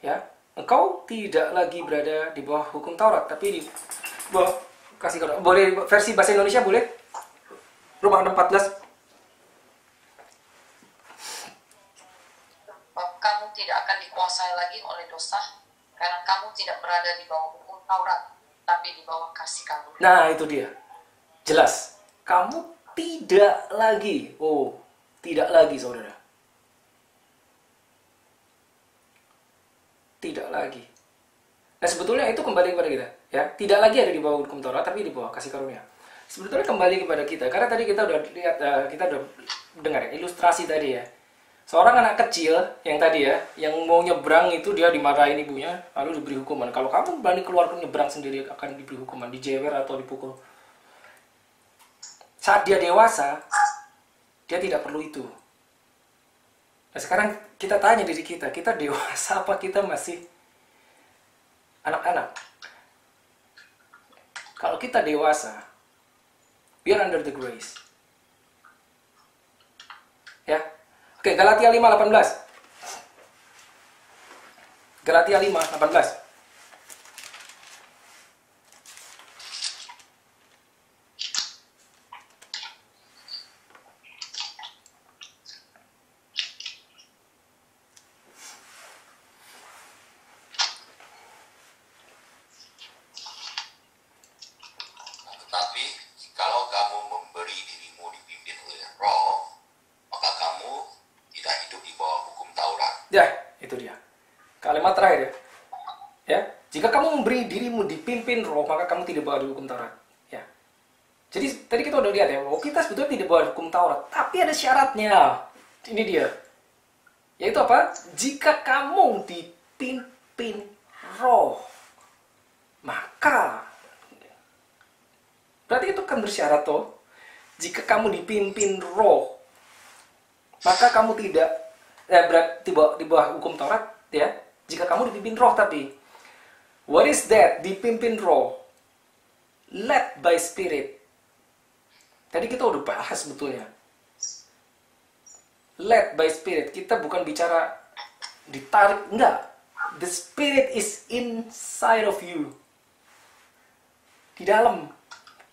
Ya, engkau tidak lagi berada di bawah hukum Taurat, tapi di bawah kasih karunia. Boleh versi bahasa Indonesia boleh? Roma 6:14. Kamu tidak akan dikuasai lagi oleh dosa, karena kamu tidak berada di bawah hukum Taurat, tapi di bawah kasih karunia. Nah, itu dia. Jelas. Kamu tidak lagi. Oh, tidak lagi, saudara. Tidak lagi. Nah, sebetulnya itu kembali kepada kita. Ya, tidak lagi ada di bawah hukum Taurat, tapi di bawah kasih karunia. Sebetulnya kembali kepada kita. Karena tadi kita udah lihat, kita udah dengar ilustrasi tadi ya. Seorang anak kecil yang tadi ya, yang mau nyebrang itu dia dimarahin ibunya, lalu diberi hukuman. Kalau kamu berani keluar nyebrang sendiri akan diberi hukuman, dijewer atau dipukul. Saat dia dewasa, dia tidak perlu itu. Nah, sekarang kita tanya diri kita dewasa apa kita masih anak-anak? Kalau kita dewasa, we are under the grace. Ya. Oke, Galatia 5:18. Galatia 5:18. Tetapi jikalau kamu memberi dirimu dipimpin oleh Roh, maka kamu tidak hidup di bawah hukum Taurat. Ya, itu dia. Kalimat terakhir ya. Ya, jika kamu memberi dirimu dipimpin Roh, maka kamu tidak bawa hukum Taurat. Ya. Jadi tadi kita udah lihat ya, bahwa kita sebetulnya tidak bawa hukum Taurat, tapi ada syaratnya. Ini dia. Yaitu apa? Jika kamu dipimpin Roh, maka berarti itu kan bersyarat toh. Jika kamu dipimpin Roh, maka kamu tidak berarti di bawah hukum Taurat ya. Jika kamu dipimpin Roh, tapi what is that? Dipimpin Roh, led by Spirit. Tadi kita udah bahas sebetulnya. Led by Spirit, kita bukan bicara ditarik, enggak. The Spirit is inside of you, di dalam.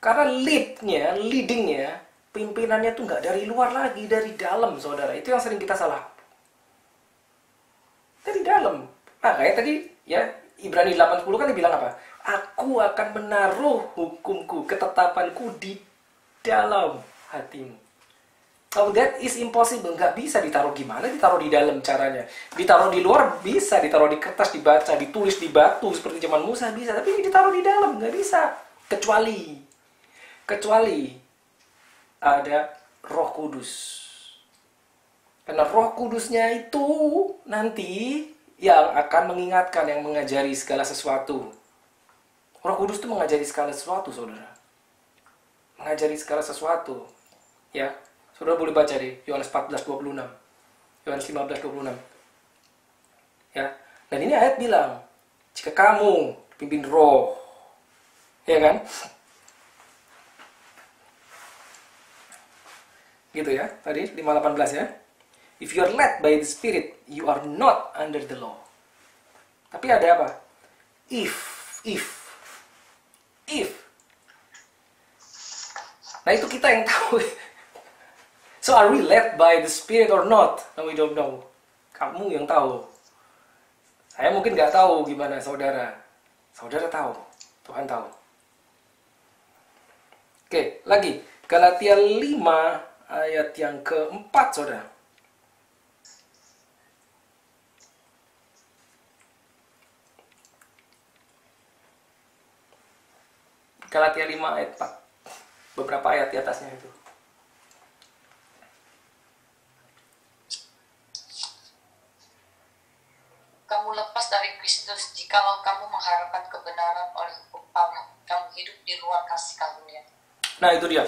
Karena leadingnya, pimpinannya tuh nggak dari luar lagi, dari dalam, saudara. Itu yang sering kita salah. Dari dalam. Nah, kayak tadi, ya, Ibrani 8:10 kan dibilang apa? Aku akan menaruh hukumku, ketetapanku di dalam hatimu. Now that is impossible. Nggak bisa ditaruh gimana? Ditaruh di dalam caranya. Ditaruh di luar bisa, ditaruh di kertas, dibaca, ditulis di batu, seperti zaman Musa bisa. Tapi ditaruh di dalam, nggak bisa. Kecuali ada Roh Kudus. Karena Roh Kudusnya itu nanti yang akan mengingatkan, yang mengajari segala sesuatu. Roh Kudus itu mengajari segala sesuatu, saudara. Mengajari segala sesuatu. Ya, saudara boleh baca di Yohanes 14:26. Yohanes 15:26. Ya, dan ini ayat bilang, jika kamu dipimpin Roh, ya kan? Gitu ya, tadi 5:18 ya. If you are led by the Spirit, you are not under the law. Tapi ada apa? If. Nah, itu kita yang tahu. So are we led by the Spirit or not? No, we don't know. Kamu yang tahu. Saya mungkin nggak tahu gimana saudara. Saudara tahu. Tuhan tahu. Oke, lagi. Galatia 5 ayat yang keempat, saudara. Galatia 5 ayat 4. Beberapa ayat di atasnya itu. Kamu lepas dari Kristus jikalau kamu mengharapkan kebenaran oleh hukum Taurat. Kamu hidup di luar kasih karunia. Nah, itu dia.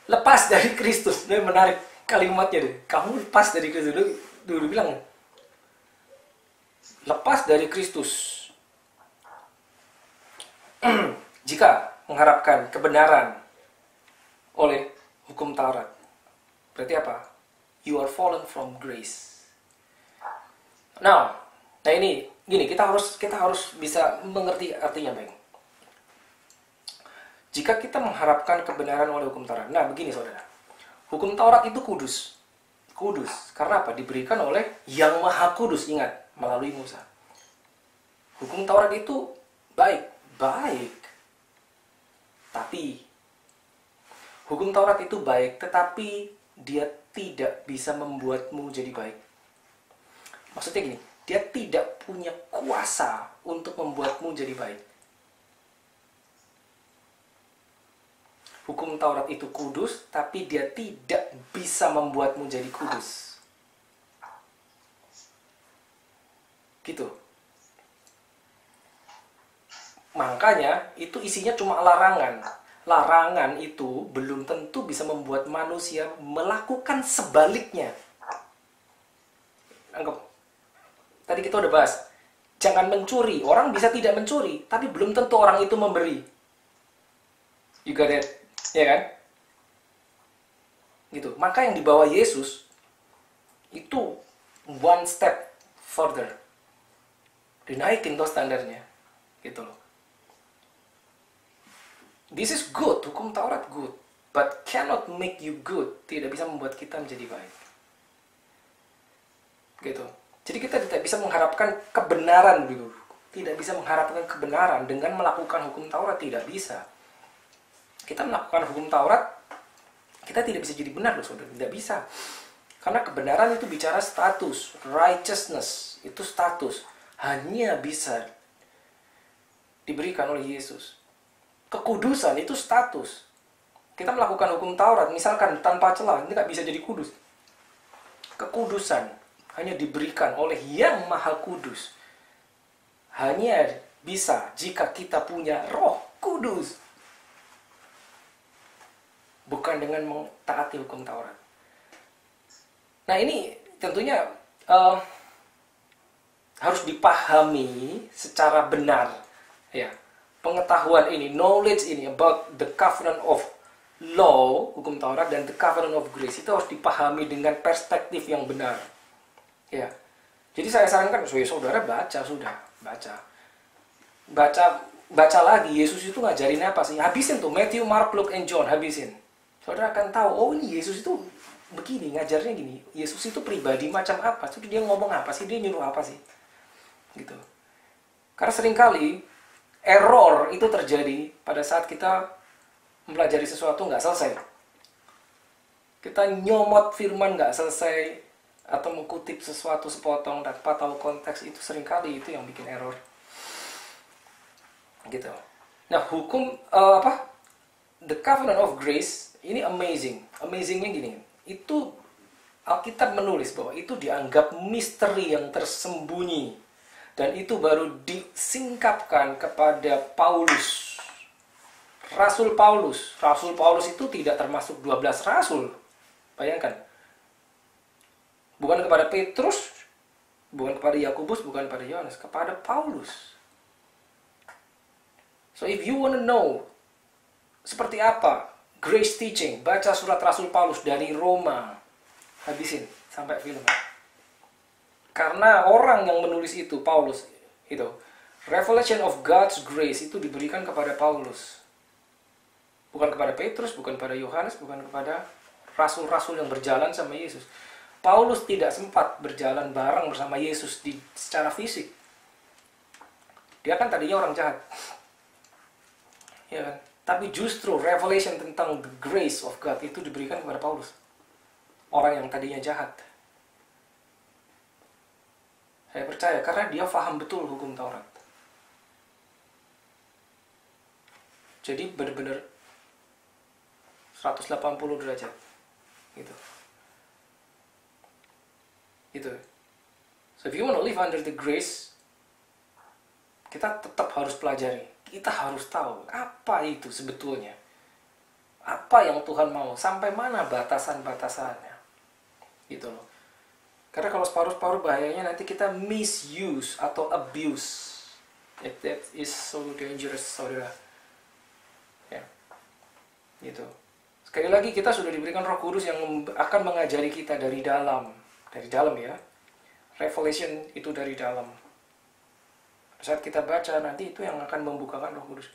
Lepas dari Kristus. Ini menarik kalimatnya deh. Kamu lepas dari Kristus. Dulu bilang. Lepas dari Kristus. Jika mengharapkan kebenaran oleh hukum Taurat. Berarti apa? You are fallen from grace. Nah ini gini, kita harus bisa mengerti artinya, baik. Jika kita mengharapkan kebenaran oleh hukum Taurat. Nah, begini saudara. Hukum Taurat itu kudus. Kudus. Karena apa? Diberikan oleh Yang Maha Kudus, ingat, melalui Musa. Hukum Taurat itu baik. Tapi hukum Taurat itu baik, tetapi dia tidak bisa membuatmu jadi baik. Maksudnya gini, dia tidak punya kuasa untuk membuatmu jadi baik. Hukum Taurat itu kudus, tapi dia tidak bisa membuatmu jadi kudus. Gitu. Makanya itu isinya cuma larangan. Larangan itu belum tentu bisa membuat manusia melakukan sebaliknya. Anggap. Tadi kita udah bahas. Jangan mencuri. Orang bisa tidak mencuri, tapi belum tentu orang itu memberi. You got it? Ya kan? Gitu. Maka yang dibawa Yesus itu one step further. Dinaikin tuh standarnya. Gitu loh. This is good. Hukum Taurat good. But cannot make you good. Tidak bisa membuat kita menjadi baik. Gitu. Jadi kita tidak bisa mengharapkan kebenaran dulu. Tidak bisa mengharapkan kebenaran dengan melakukan hukum Taurat. Tidak bisa. Kita melakukan hukum Taurat, kita tidak bisa jadi benar loh saudara. Tidak bisa. Karena kebenaran itu bicara status. Righteousness itu status. Hanya bisa diberikan oleh Yesus. Kekudusan itu status. Kita melakukan hukum Taurat, misalkan tanpa celah, ini tidak bisa jadi kudus. Kekudusan hanya diberikan oleh Yang Maha Kudus. Hanya bisa jika kita punya Roh Kudus. Bukan dengan mentaati hukum Taurat. Nah ini tentunya harus dipahami secara benar. Ya, pengetahuan ini, knowledge ini about the covenant of law, hukum Taurat, dan the covenant of grace itu harus dipahami dengan perspektif yang benar. Ya, jadi saya sarankan saudara baca baca lagi. Yesus itu ngajarin apa sih? Habisin tuh Matthew, Mark, Luke, and John, habisin. Saudara akan tahu, oh ini Yesus itu begini, ngajarnya gini. Yesus itu pribadi macam apa? Jadi dia ngomong apa sih? Dia nyuruh apa sih? Gitu. Karena seringkali error itu terjadi pada saat kita mempelajari sesuatu nggak selesai. Kita nyomot firman nggak selesai, atau mengutip sesuatu sepotong tanpa tahu konteks, itu seringkali itu yang bikin error. Gitu. Nah, hukum the covenant of grace ini amazing. Amazingnya gini. Itu Alkitab menulis bahwa itu dianggap misteri yang tersembunyi, dan itu baru disingkapkan kepada Paulus. Rasul Paulus itu tidak termasuk 12 rasul. Bayangkan. Bukan kepada Petrus, bukan kepada Yakobus, bukan kepada Yohanes, kepada Paulus. So if you want to know seperti apa grace teaching, baca surat Rasul Paulus dari Roma. Habisin sampai film. Karena orang yang menulis itu, Paulus itu, revelation of God's grace itu diberikan kepada Paulus. Bukan kepada Petrus, bukan kepada Yohanes, bukan kepada rasul-rasul yang berjalan sama Yesus. Paulus tidak sempat berjalan bareng bersama Yesus secara fisik. Dia kan tadinya orang jahat. Ya kan? Tapi justru revelation tentang the grace of God itu diberikan kepada Paulus. Orang yang tadinya jahat. Saya percaya karena dia paham betul hukum Taurat. Jadi benar-benar 180 derajat. Gitu. Gitu. So if you want to live under the grace, kita tetap harus pelajari. Kita harus tahu apa itu sebetulnya. Apa yang Tuhan mau, sampai mana batasan-batasannya. Gitu loh. Karena kalau separuh-separuh bahayanya nanti kita misuse atau abuse. That is so dangerous, saudara. Ya. Gitu. Sekali lagi kita sudah diberikan Roh Kudus yang akan mengajari kita dari dalam. Dari dalam ya. Revelation itu dari dalam. Saat kita baca nanti itu yang akan membukakan Roh Kudus.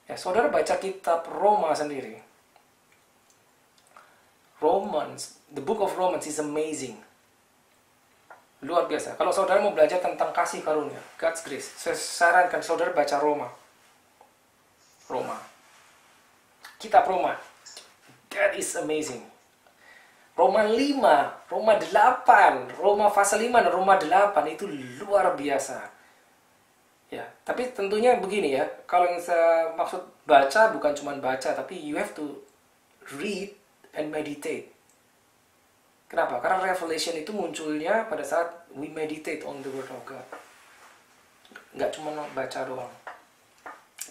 Ya, saudara baca kitab Roma sendiri. Romans, the book of Romans is amazing. Luar biasa. Kalau saudara mau belajar tentang kasih karunia, God's grace, saya sarankan saudara baca Roma. Kitab Roma. That is amazing. Roma 5, Roma 8, Roma pasal 5 dan Roma 8 itu luar biasa. Ya, tapi tentunya begini ya, kalau yang saya maksud baca bukan cuma baca, tapi you have to read and meditate. Kenapa? Karena revelation itu munculnya pada saat we meditate on the word of God. Nggak cuma baca doang.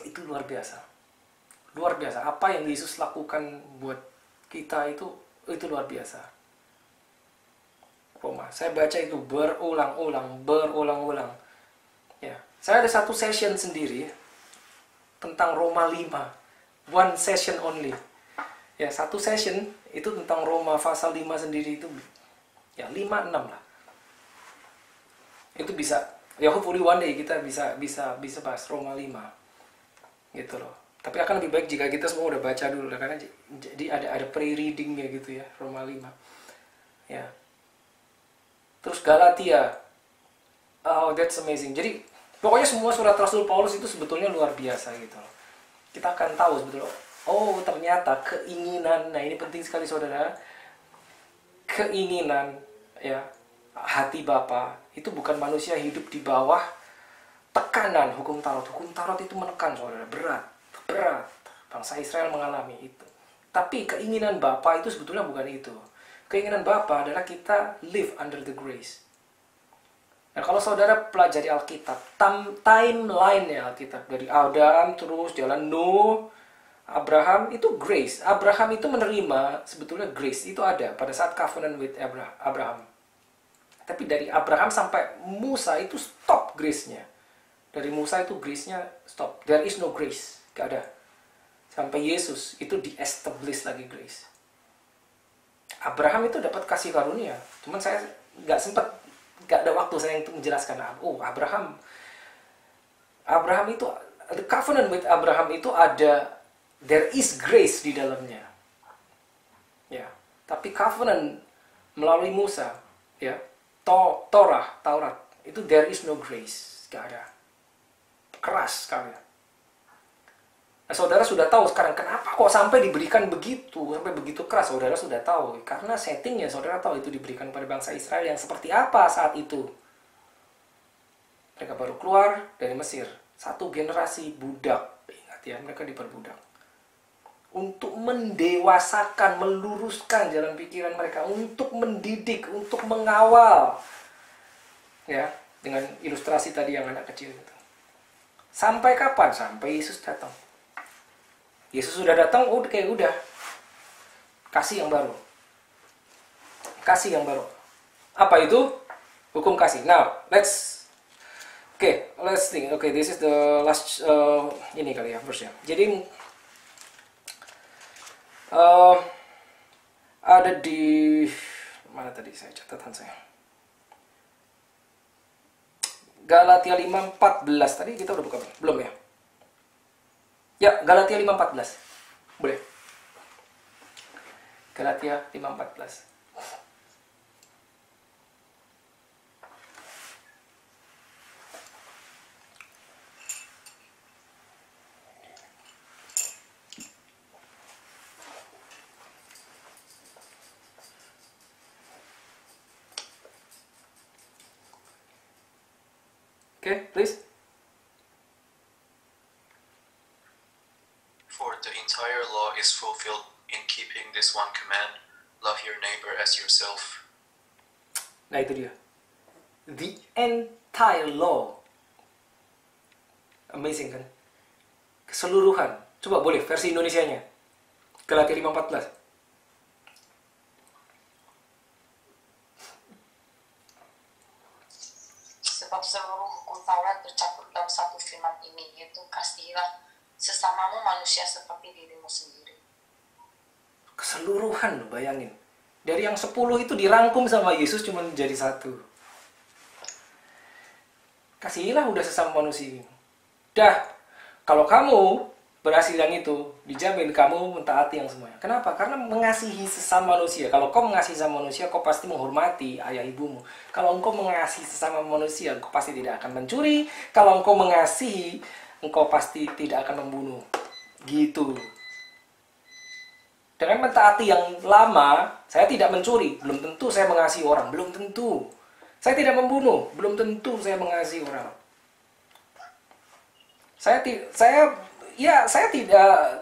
Itu luar biasa. Luar biasa. Apa yang Yesus lakukan buat kita itu luar biasa. Roma. Saya baca itu berulang-ulang. Ya, saya ada satu session sendiri tentang Roma 5. One session only. Ya, satu session itu tentang Roma pasal 5 sendiri itu ya 5-6 lah. Itu bisa ya hopefully one day kita bisa bahas Roma 5. Gitu loh. Tapi akan lebih baik jika kita semua udah baca dulu karena jadi ada pre-readingnya gitu ya, Roma 5. Ya. Terus Galatia. Oh, that's amazing. Jadi pokoknya semua surat Rasul Paulus itu sebetulnya luar biasa gitu loh. Kita akan tahu sebetulnya, oh ternyata keinginan, nah ini penting sekali saudara, keinginan ya hati Bapa itu bukan manusia hidup di bawah tekanan hukum Taurat. Hukum Taurat itu menekan saudara, berat. Bangsa Israel mengalami itu. Tapi keinginan Bapa itu sebetulnya bukan itu. Keinginan Bapa adalah kita live under the grace. Nah, kalau saudara pelajari Alkitab, timeline-nya Alkitab dari Adam terus jalan Nuh, Abraham itu grace. Abraham itu menerima sebetulnya grace itu ada pada saat covenant with Abraham. Tapi dari Abraham sampai Musa itu stop grace-nya. Dari Musa itu grace-nya stop. There is no grace. Gak ada. Sampai Yesus itu di-establish lagi grace. Abraham itu dapat kasih karunia. Cuman saya gak ada waktu saya untuk menjelaskan. Oh, Abraham itu, the covenant with Abraham itu ada, there is grace di dalamnya. Ya, tapi covenant melalui Musa, ya, Taurat, itu there is no grace, gak ada. Keras sekali. Nah, saudara sudah tahu sekarang kenapa kok sampai diberikan begitu, sampai begitu keras. Saudara sudah tahu, karena settingnya saudara tahu itu diberikan pada bangsa Israel yang seperti apa saat itu. Mereka baru keluar dari Mesir, satu generasi budak. Ingat ya, mereka diperbudak. Untuk mendewasakan, meluruskan jalan pikiran mereka, untuk mendidik, untuk mengawal. Ya, dengan ilustrasi tadi yang anak kecil itu. Sampai kapan? Sampai Yesus datang. Yesus sudah datang, udah. Kasih yang baru. Kasih yang baru. Apa itu? Hukum kasih. Now, let's think. This is the last ini kali ya verse-nya. Jadi ada di mana tadi catatan saya? Galatia 5:14 tadi kita udah buka belum ya? Ya, Galatia 5:14. Boleh. Galatia 5:14. Okay, please. For the entire law is fulfilled in keeping this one command, love your neighbor as yourself. Nah itu dia. The entire law. Amazing kan? Keseluruhan. Coba boleh versi Indonesianya. Galatia 5:14. Sebab seluruh hukum Taurat tercakup dalam satu firman ini, yaitu kasihilah sesamamu manusia seperti dirimu sendiri. Keseluruhan, bayangin. Dari yang 10 itu dirangkum sama Yesus cuma jadi satu. Kasihilah udah sesama manusia. Dah, kalau kamu berhasil yang itu, dijamin kamu mentaati yang semuanya. Kenapa? Karena mengasihi sesama manusia. Kalau kau mengasihi sesama manusia, kau pasti menghormati ayah ibumu. Kalau engkau mengasihi sesama manusia, engkau pasti tidak akan mencuri. Kalau engkau mengasihi, engkau pasti tidak akan membunuh. Gitu. Dengan mentaati yang lama, saya tidak mencuri. Belum tentu saya mengasihi orang. Belum tentu. Saya tidak membunuh. Belum tentu saya mengasihi orang. Saya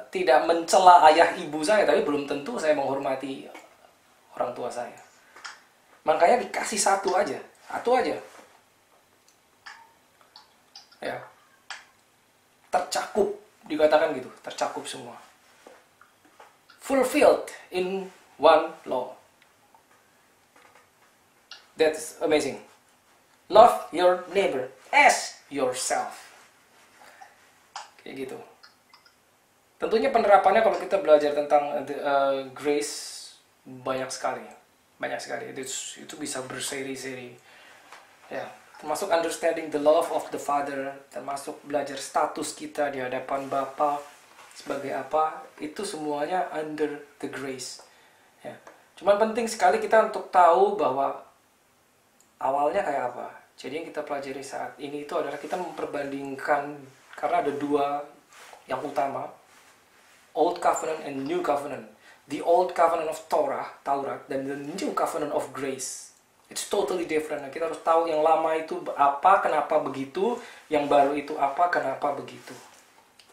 tidak mencela ayah ibu saya, tapi belum tentu saya menghormati orang tua saya. Makanya dikasih satu aja. Ya. Tercakup, dikatakan gitu, tercakup semua. Fulfilled in one law. That's amazing. Love your neighbor as yourself. Kayak gitu. Tentunya penerapannya kalau kita belajar tentang grace banyak sekali. Itu bisa berseri-seri. Ya, termasuk understanding the love of the Father, termasuk belajar status kita di hadapan Bapa sebagai apa, itu semuanya under the grace. Ya. Cuman penting sekali kita untuk tahu bahwa awalnya kayak apa. Jadi yang kita pelajari saat ini itu adalah kita memperbandingkan, karena ada dua yang utama, Old Covenant and New Covenant. The Old Covenant of Taurat, dan the New Covenant of Grace. It's totally different. Nah, kita harus tahu yang lama itu apa, kenapa begitu, yang baru itu apa, kenapa begitu.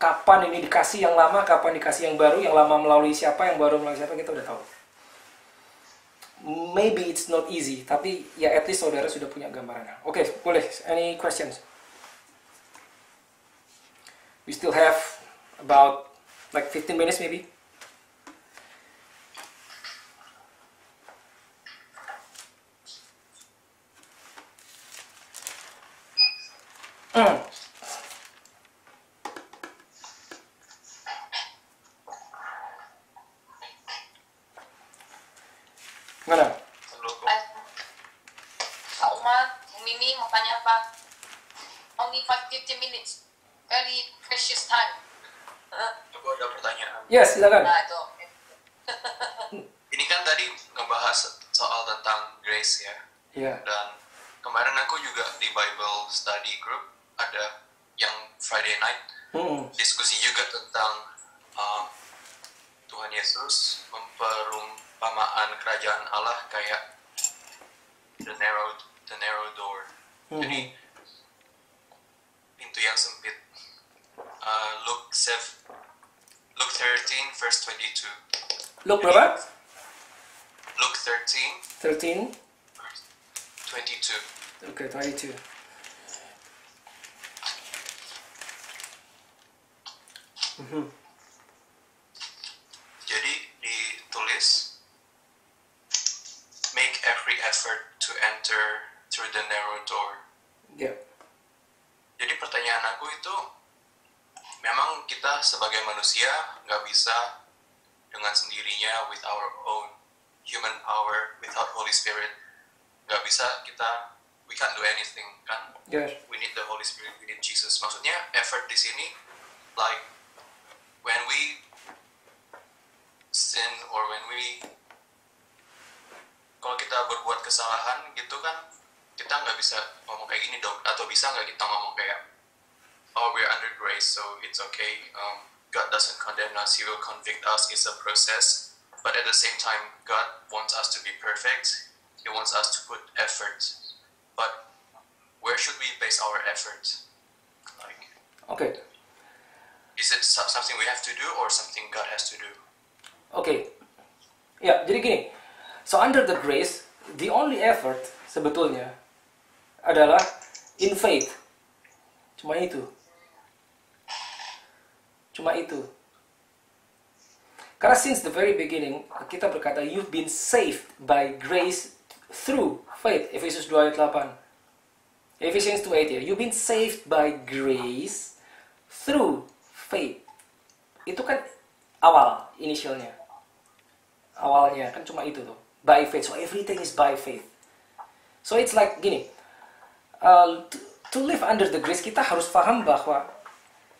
Kapan ini dikasih yang lama, kapan dikasih yang baru, yang lama melalui siapa, yang baru melalui siapa, kita udah tahu. Maybe it's not easy, tapi ya at least saudara sudah punya gambarannya. Oke, boleh. Any questions? We still have about like 15 minutes maybe. Mana? Kak Umar, Mimi mau tanya apa? Only 15 minutes. Very precious time. Aku ada pertanyaan. Yes, silakan. Nah, itu. Ini kan tadi ngebahas soal tentang grace ya. Iya. Dan kemarin aku juga di Bible Study Group ada yang Friday night diskusi juga tentang Tuhan Yesus memperumpamaan kerajaan Allah kayak the narrow door. Jadi pintu yang sempit. Luke 13 verse 22. Luke berapa? Luke 13 13. 22. Okay, 22. Jadi ditulis, make every effort to enter through the narrow door. Ya. Jadi pertanyaan aku itu, memang kita sebagai manusia nggak bisa dengan sendirinya with our own human power, without Holy Spirit, nggak bisa kita, we can't do anything kan? Yes. We need the Holy Spirit, we need Jesus. Maksudnya effort di sini, like when we sin or when we, kalau kita berbuat kesalahan gitu kan, kita nggak bisa ngomong kayak gini dong, atau bisa nggak kita ngomong kayak, oh we're under grace so it's okay, God doesn't condemn us, He will convict us, it's a process, but at the same time God wants us to be perfect, He wants us to put effort, but where should we base our effort? Like, Okay. is it something we have to do or something God has to do? Okay. Ya, jadi gini. So under the grace, the only effort sebetulnya adalah in faith. Cuma itu. Karena since the very beginning, kita berkata, you've been saved by grace through faith. Efesus 2 ayat 8. Ephesians 2 ayat 8 ya. You've been saved by grace through faith. Itu kan awal, initialnya. Awalnya kan cuma itu tuh. By faith. So everything is by faith. So it's like gini. To live under the grace, kita harus paham bahwa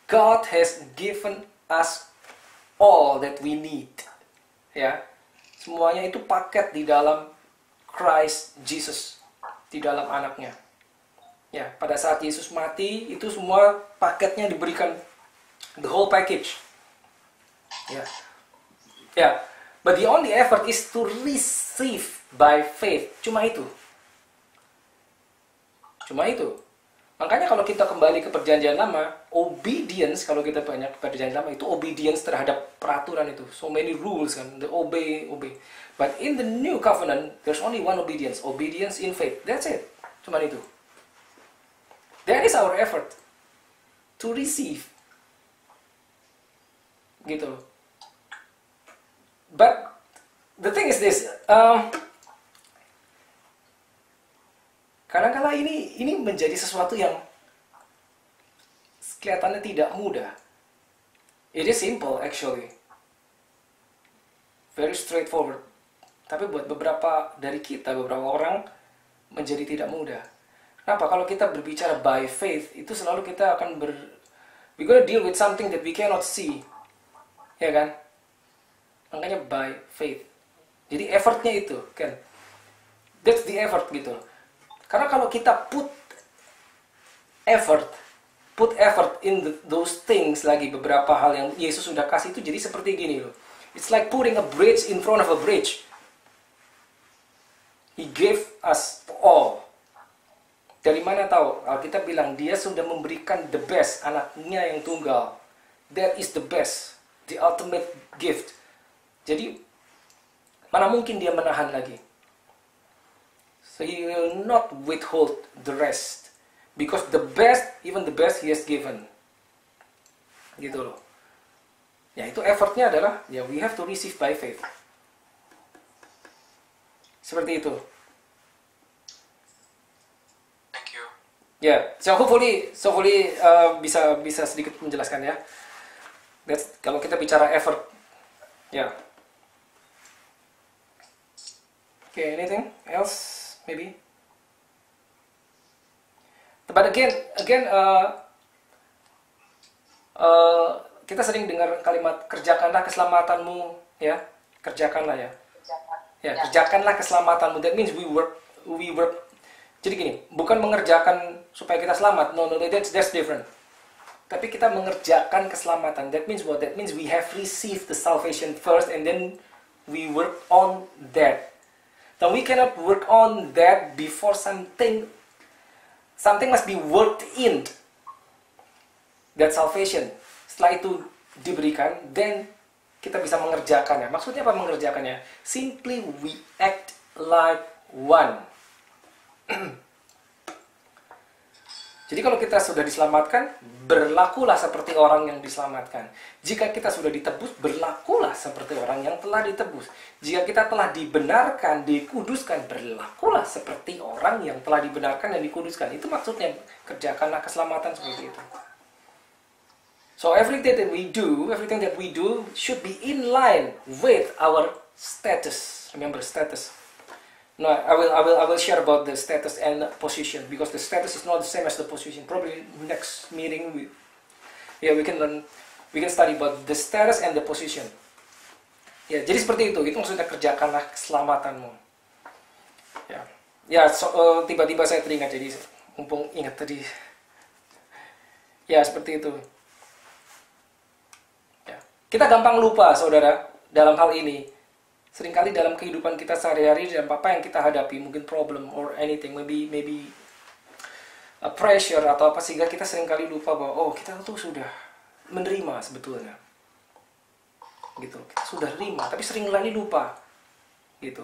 God has given us all that we need. Ya. Semuanya itu paket di dalam Christ Jesus, di dalam anaknya. Ya, pada saat Yesus mati, itu semua paketnya diberikan, the whole package. Ya. Ya. But the only effort is to receive by faith. Cuma itu. Makanya kalau kita kembali ke perjanjian lama, obedience, kalau kita banyak perjanjian lama, itu obedience terhadap peraturan itu. So many rules kan, the obey. But in the new covenant, there's only one obedience. Obedience in faith. That's it. Cuma itu. That is our effort. To receive. Gitu. But the thing is this, ini menjadi sesuatu yang kelihatannya tidak mudah. It is simple actually. Very straightforward. Tapi buat beberapa dari kita, beberapa orang menjadi tidak mudah. Kenapa? Kalau kita berbicara by faith, itu selalu kita akan we gonna deal with something that we cannot see. Ya kan? Makanya by faith. Jadi effortnya itu kan. That's the effort gitu. Karena kalau kita put effort in those things lagi, beberapa hal yang Yesus sudah kasih itu jadi seperti gini loh. It's like putting a bridge in front of a bridge. He gave us all. Dari mana tahu? Alkitab bilang dia sudah memberikan the best, anaknya yang tunggal. That is the best, the ultimate gift. Jadi mana mungkin dia menahan lagi? So he will not withhold the rest. Because the best, even the best he has given. Gitu loh. Ya itu effortnya adalah, ya we have to receive by faith. Seperti itu. Thank you. Ya, so hopefully bisa sedikit menjelaskan ya. That's, kalau kita bicara effort. Ya. Okay, anything else maybe? But again, kita sering dengar kalimat kerjakanlah keselamatanmu, ya, kerjakanlah ya. Ya, kerjakanlah keselamatanmu. That means we work. Jadi gini, bukan mengerjakan supaya kita selamat. No, that's different. Tapi kita mengerjakan keselamatan. That means what? That means we have received the salvation first and then we work on that. Now we cannot work on that before something must be worked in. That salvation. Setelah itu diberikan, then kita bisa mengerjakannya. Maksudnya apa mengerjakannya? Simply we act like one. Jadi kalau kita sudah diselamatkan, berlakulah seperti orang yang diselamatkan. Jika kita sudah ditebus, berlakulah seperti orang yang telah ditebus. Jika kita telah dibenarkan, dikuduskan, berlakulah seperti orang yang telah dibenarkan dan dikuduskan. Itu maksudnya, kerjakanlah keselamatan seperti itu. So everything that we do should be in line with our status. Remember status. No, I will share about the status and position because the status is not the same as the position. Probably next meeting we can study about the status and the position. Ya, jadi seperti itu. Itu maksudnya kerjakanlah keselamatanmu. Ya, tiba-tiba saya teringat jadi mumpung ingat tadi. Ya, seperti itu. Ya. Kita gampang lupa, saudara, dalam hal ini. Seringkali dalam kehidupan kita sehari-hari dan apa yang kita hadapi, mungkin problem or anything, maybe a pressure atau apa, sehingga kita seringkali lupa bahwa kita tuh sudah menerima sebetulnya. Gitu. Kita sudah terima, tapi seringkali lupa. Gitu.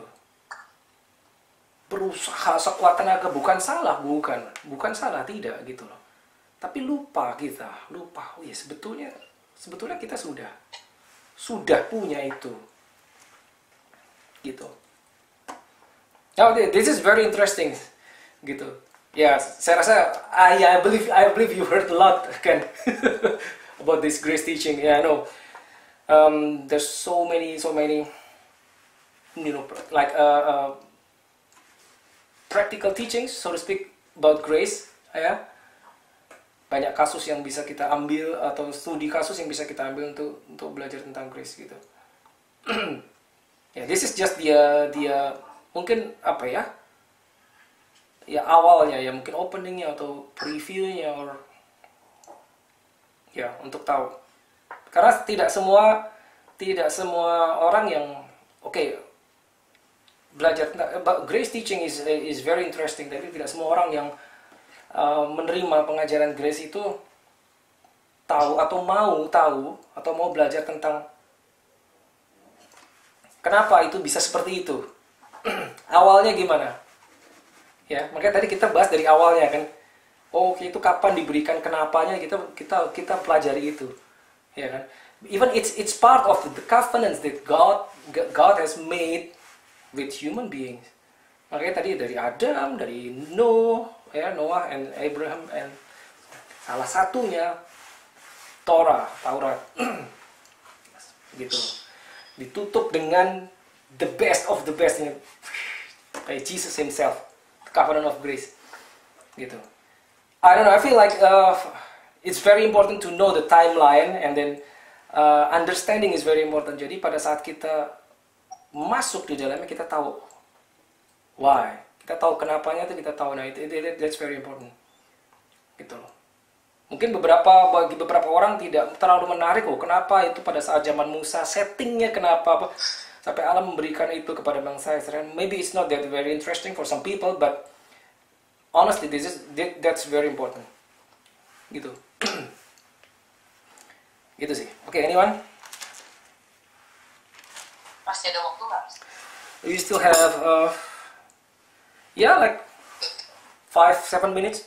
Berusaha sekuat tenaga, bukan salah tidak gitu loh. Tapi lupa kita, sebetulnya kita sudah punya itu. Gitu. Now this is very interesting, gitu. Ya, saya rasa I believe you heard a lot kan about this grace teaching. Yeah, I know. There's so many, like practical teachings, so to speak, about grace. Ya, banyak kasus yang bisa kita ambil atau studi kasus yang bisa kita ambil untuk belajar tentang grace gitu. Ya, this is just dia mungkin apa ya? Ya awalnya ya, mungkin openingnya atau previewnya or ya untuk tahu. Karena tidak semua orang yang belajar tentang grace teaching is very interesting, tapi tidak semua orang yang menerima pengajaran grace itu tahu atau mau belajar tentang kenapa itu bisa seperti itu. Awalnya gimana? Ya, makanya tadi kita bahas dari awalnya kan. Itu kapan diberikan, kenapanya kita pelajari itu. Ya kan? Even it's part of the covenants that God has made with human beings. Makanya tadi dari Adam, dari Noah, ya, Noah and Abraham, and salah satunya Taurat. Gitu. Ditutup dengan the best of the best, kayak Jesus himself, covenant of grace. Gitu. I don't know, I feel like it's very important to know the timeline, and then understanding is very important. Jadi pada saat kita masuk di dalamnya, kita tahu why, kita tahu kenapanya itu, kita tahu. Nah, that's very important. Gitu loh. Mungkin bagi beberapa orang tidak terlalu menarik, kenapa itu pada saat zaman Musa, settingnya kenapa sampai Allah memberikan itu kepada bangsa Israel. Maybe it's not that very interesting for some people, but honestly, that's very important. Gitu. Gitu sih. Okay, anyone? Masih ada waktu nggak? You still have, like 5-7 minutes.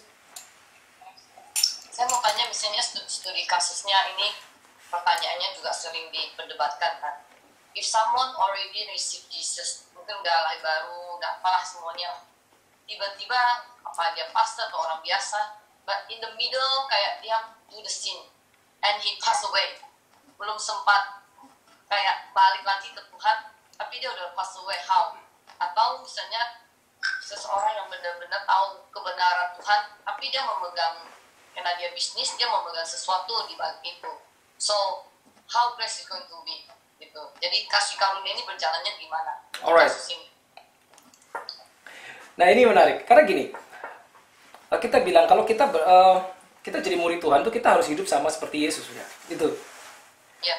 Saya mau tanya, misalnya studi kasusnya ini, pertanyaannya juga sering diperdebatkan kan. If someone already received Jesus, mungkin udah lahir baru, udah apalah semuanya, tiba-tiba apa dia pastor atau orang biasa, but in the middle kayak dia do the sin and he pass away, belum sempat kayak balik lagi ke Tuhan, tapi dia udah pass away. How? Atau misalnya seseorang yang benar-benar tahu kebenaran Tuhan, tapi dia memegang, karena dia bisnis, dia memegang sesuatu di balik itu. So how grace is going to be gitu. Jadi kasih karunia ini berjalannya gimana? Alright. Nah, ini menarik karena gini, kita bilang kalau kita jadi murid Tuhan tuh kita harus hidup sama seperti Yesus, ya. Itu. Yeah.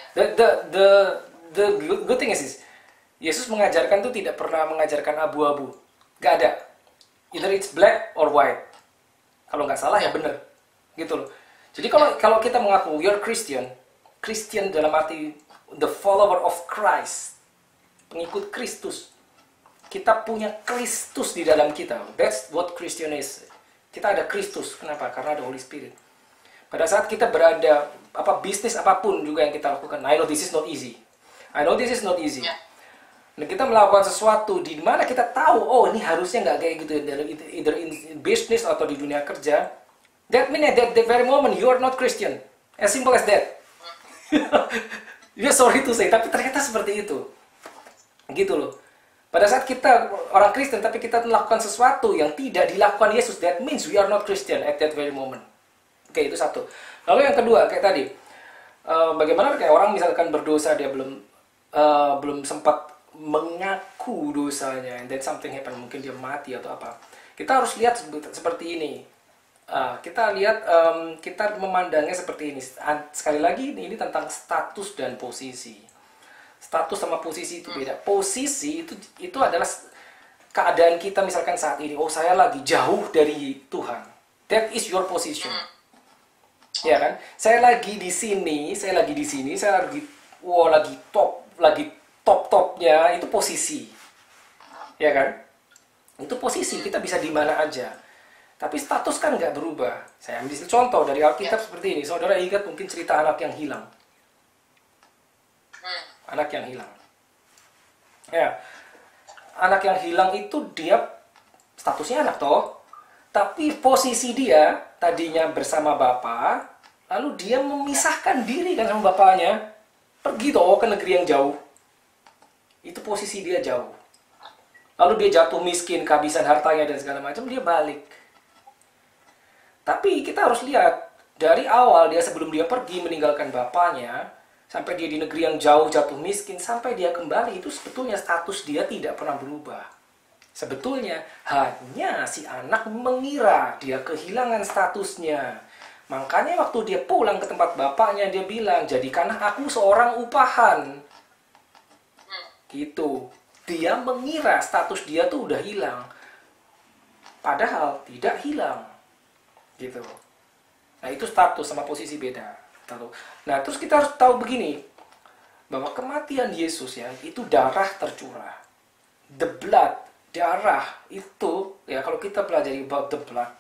The good thing is Yesus mengajarkan tuh tidak pernah mengajarkan abu-abu, gak ada. Either it's black or white. Kalau nggak salah ya bener, gitu loh. Jadi kalau kita mengaku you're Christian dalam arti the follower of Christ, pengikut Kristus. Kita punya Kristus di dalam kita. That's what Christian is. Kita ada Kristus. Kenapa? Karena ada Holy Spirit. Pada saat kita berada, bisnis apapun juga yang kita lakukan. I know this is not easy. Yeah. Dan kita melakukan sesuatu di mana kita tahu, ini harusnya nggak kayak gitu. Either in business atau di dunia kerja. That means at that very moment you are not Christian. As simple as that. You're sorry to say, tapi ternyata seperti itu. Gitu loh. Pada saat kita orang Kristen tapi kita melakukan sesuatu yang tidak dilakukan Yesus, that means we are not Christian at that very moment. Oke, itu satu. Lalu yang kedua, kayak tadi, bagaimana kayak orang misalkan berdosa, dia belum sempat mengaku dosanya, and then something happen, mungkin dia mati atau apa. Kita harus lihat seperti ini. Kita lihat, kita memandangnya seperti ini. Sekali lagi, ini tentang status dan posisi. Status sama posisi itu beda. Posisi itu adalah keadaan kita misalkan saat ini. Saya lagi jauh dari Tuhan. That is your position. Ya kan? Saya lagi di sini, saya lagi top-topnya, itu posisi. Ya kan? Itu posisi, kita bisa di mana aja. Tapi status kan nggak berubah. Saya ambil contoh dari Alkitab seperti ini. Saudara ingat mungkin cerita anak yang hilang. Anak yang hilang. Ya. Anak yang hilang itu dia statusnya anak toh. Tapi posisi dia tadinya bersama bapak, lalu dia memisahkan diri kan sama bapaknya. Pergi toh ke negeri yang jauh. Itu posisi dia jauh. Lalu dia jatuh miskin, kehabisan hartanya dan segala macam, dia balik. Tapi kita harus lihat dari awal dia sebelum dia pergi meninggalkan bapaknya, sampai dia di negeri yang jauh jatuh miskin, sampai dia kembali, itu sebetulnya status dia tidak pernah berubah. Sebetulnya hanya si anak mengira dia kehilangan statusnya. Makanya waktu dia pulang ke tempat bapaknya, dia bilang, jadikanlah aku seorang upahan. Gitu. Dia mengira status dia tuh udah hilang. Padahal tidak hilang. Gitu. Nah, itu status sama posisi beda. Nah, terus kita harus tahu begini, bahwa kematian Yesus ya, itu darah tercurah. The blood, darah itu, ya kalau kita pelajari about the blood,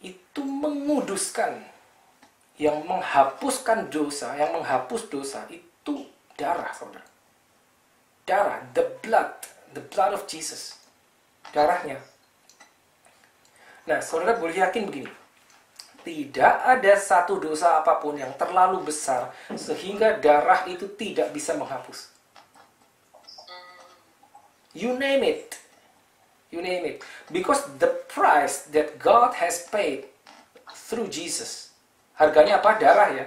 itu menguduskan, yang menghapuskan dosa, yang menghapus dosa, itu darah, saudara. Darah, the blood of Jesus. Darahnya. Nah, saudara boleh yakin begini. Tidak ada satu dosa apapun yang terlalu besar sehingga darah itu tidak bisa menghapus. You name it. You name it. Because the price that God has paid through Jesus. Harganya apa? Darah ya.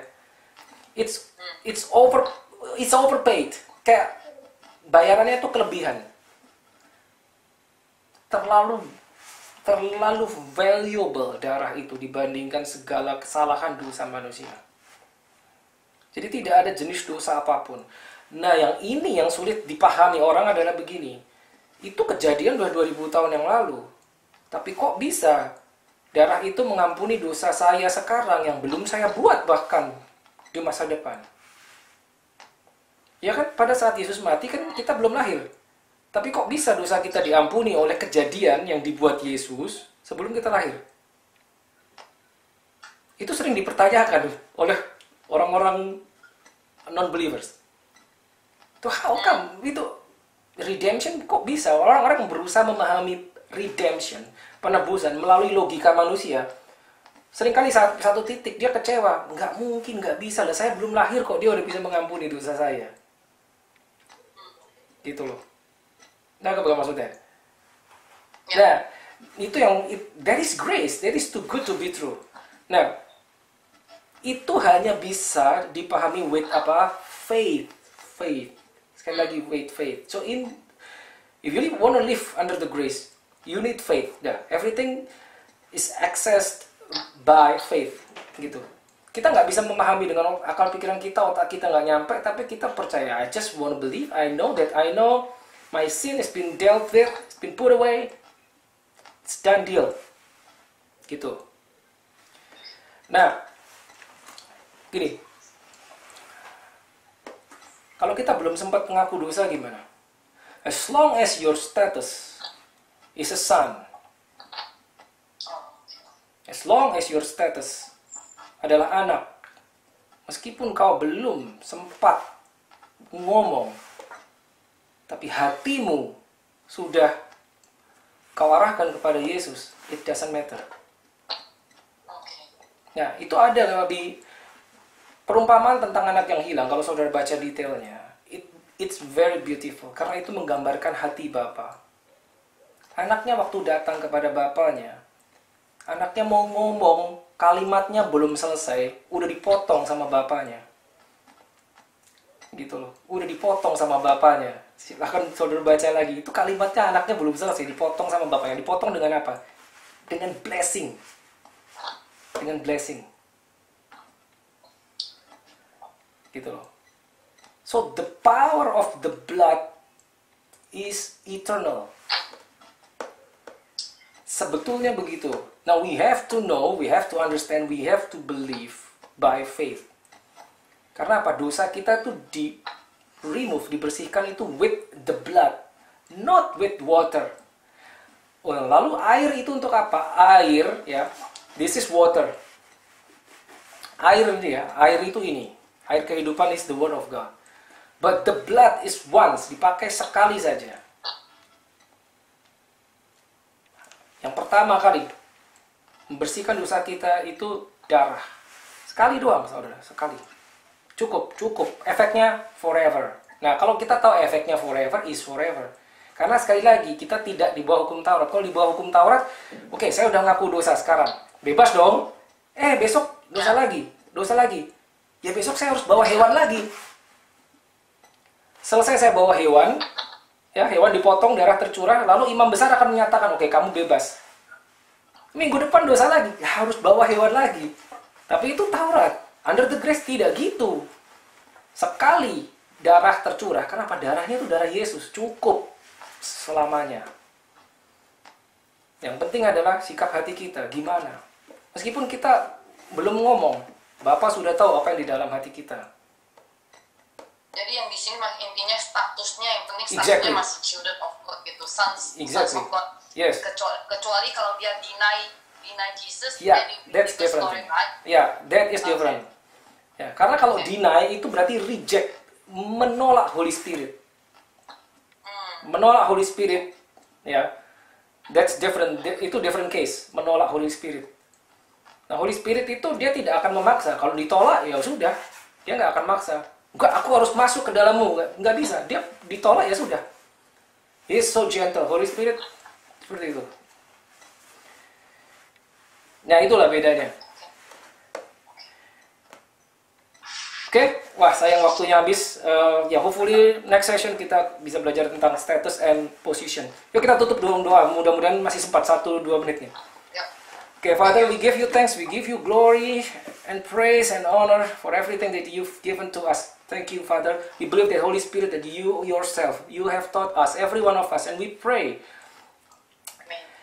It's overpaid. Kayak bayarannya itu kelebihan. Terlalu valuable darah itu dibandingkan segala kesalahan dosa manusia. Jadi tidak ada jenis dosa apapun. Nah, yang ini yang sulit dipahami orang adalah begini. Itu kejadian udah 2000 tahun yang lalu. Tapi kok bisa darah itu mengampuni dosa saya sekarang yang belum saya buat bahkan di masa depan? Ya kan, pada saat Yesus mati kan kita belum lahir. Tapi kok bisa dosa kita diampuni oleh kejadian yang dibuat Yesus sebelum kita lahir? Itu sering dipertanyakan oleh orang-orang non-believers. Itu how come? Itu redemption kok bisa? Orang-orang berusaha memahami redemption, penebusan melalui logika manusia. Seringkali satu titik dia kecewa. Nggak mungkin, nggak bisa lah. Saya belum lahir kok dia udah bisa mengampuni dosa saya. Gitu loh. Nah, apa maksudnya? Nah, itu yang that is grace, that is too good to be true. Nah, itu hanya bisa dipahami with apa? Faith. Sekali lagi faith. So if you want to live under the grace, you need faith. Nah, everything is accessed by faith, gitu. Kita nggak bisa memahami dengan akal pikiran kita, otak kita nggak nyampe, tapi kita percaya. I just want to believe. I know my sin has been dealt with, it's been put away, it's done deal. Gitu. Nah, gini. Kalau kita belum sempat mengaku dosa gimana? As long as your status is a son, as long as your status adalah anak, meskipun kau belum sempat ngomong, tapi hatimu sudah kau arahkan kepada Yesus, it doesn't matter. Nah, itu ada di perumpamaan tentang anak yang hilang. Kalau saudara baca detailnya, it's very beautiful. Karena itu menggambarkan hati Bapa. Anaknya waktu datang kepada bapaknya, anaknya mau ngomong, kalimatnya belum selesai, udah dipotong sama bapaknya. Gitu loh, udah dipotong sama bapaknya. Silahkan saudara baca lagi. Itu kalimatnya anaknya belum selesai, dipotong sama bapaknya. Dipotong dengan apa? Dengan blessing. Dengan blessing. Gitu loh. So the power of the blood is eternal. Sebetulnya begitu. Now we have to know, we have to understand, we have to believe by faith. Karena apa? Dosa kita tuh dibersihkan itu with the blood, not with water. Lalu air itu untuk apa? Air, ya, this is water. Air ini ya, air itu ini. Air kehidupan is the word of God. But the blood is once, dipakai sekali saja. Yang pertama kali membersihkan dosa kita itu darah. Sekali doang, saudara, sekali. Cukup. Efeknya forever. Nah, kalau kita tahu efeknya forever is forever. Karena sekali lagi, kita tidak di bawah hukum Taurat. Kalau di bawah hukum Taurat, oke, saya udah ngaku dosa sekarang. Bebas dong. Besok dosa lagi. Ya besok saya harus bawa hewan lagi. Selesai saya bawa hewan, ya hewan dipotong, darah tercurah, lalu imam besar akan menyatakan, oke, kamu bebas. Minggu depan dosa lagi, ya harus bawa hewan lagi. Tapi itu Taurat. Under the grace tidak gitu. Sekali darah tercurah, kenapa? Darahnya itu darah Yesus, cukup selamanya. Yang penting adalah sikap hati kita, gimana? Meskipun kita belum ngomong, Bapak sudah tahu apa yang di dalam hati kita. Jadi yang di sini intinya statusnya, yang penting statusnya masih children of God gitu, sons of God. Yes. Kecuali kalau dia deny Jesus, that's different. Story, right? That is different. Ya, karena kalau deny itu berarti reject, menolak Holy Spirit. Menolak Holy Spirit, ya. That's different. Itu different case, menolak Holy Spirit. Nah, Holy Spirit itu dia tidak akan memaksa. Kalau ditolak ya sudah, dia nggak akan maksa. Enggak, aku harus masuk ke dalammu. Nggak bisa. Dia ditolak ya sudah. He is so gentle. Holy Spirit seperti itu. Nah, itulah bedanya. Oke, wah sayang waktunya habis. Ya, hopefully next session kita bisa belajar tentang status and position. Yuk kita tutup doa. Mudah-mudahan masih sempat 1-2 menit nih. Okay, Father, we give you thanks, we give you glory and praise and honor for everything that you've given to us. Thank you, Father. We believe that Holy Spirit, that you yourself, you have taught us, every one of us, and we pray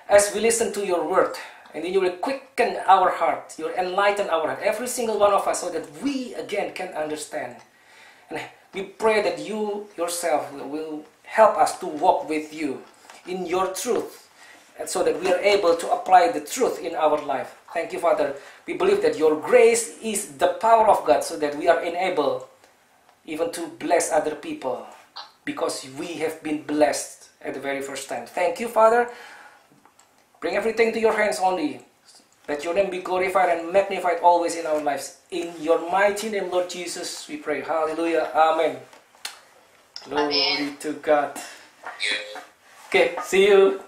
as we listen to your word, and then you will quicken our heart, you will enlighten our heart, every single one of us, so that we again can understand. And we pray that you yourself will help us to walk with you in your truth, and so that we are able to apply the truth in our life. Thank you, Father. We believe that your grace is the power of God, so that we are enabled even to bless other people, because we have been blessed at the very first time. Thank you, Father. Bring everything to your hands only. Let your name be glorified and magnified always in our lives. In your mighty name, Lord Jesus, we pray. Hallelujah. Amen. Glory to God. Okay, see you.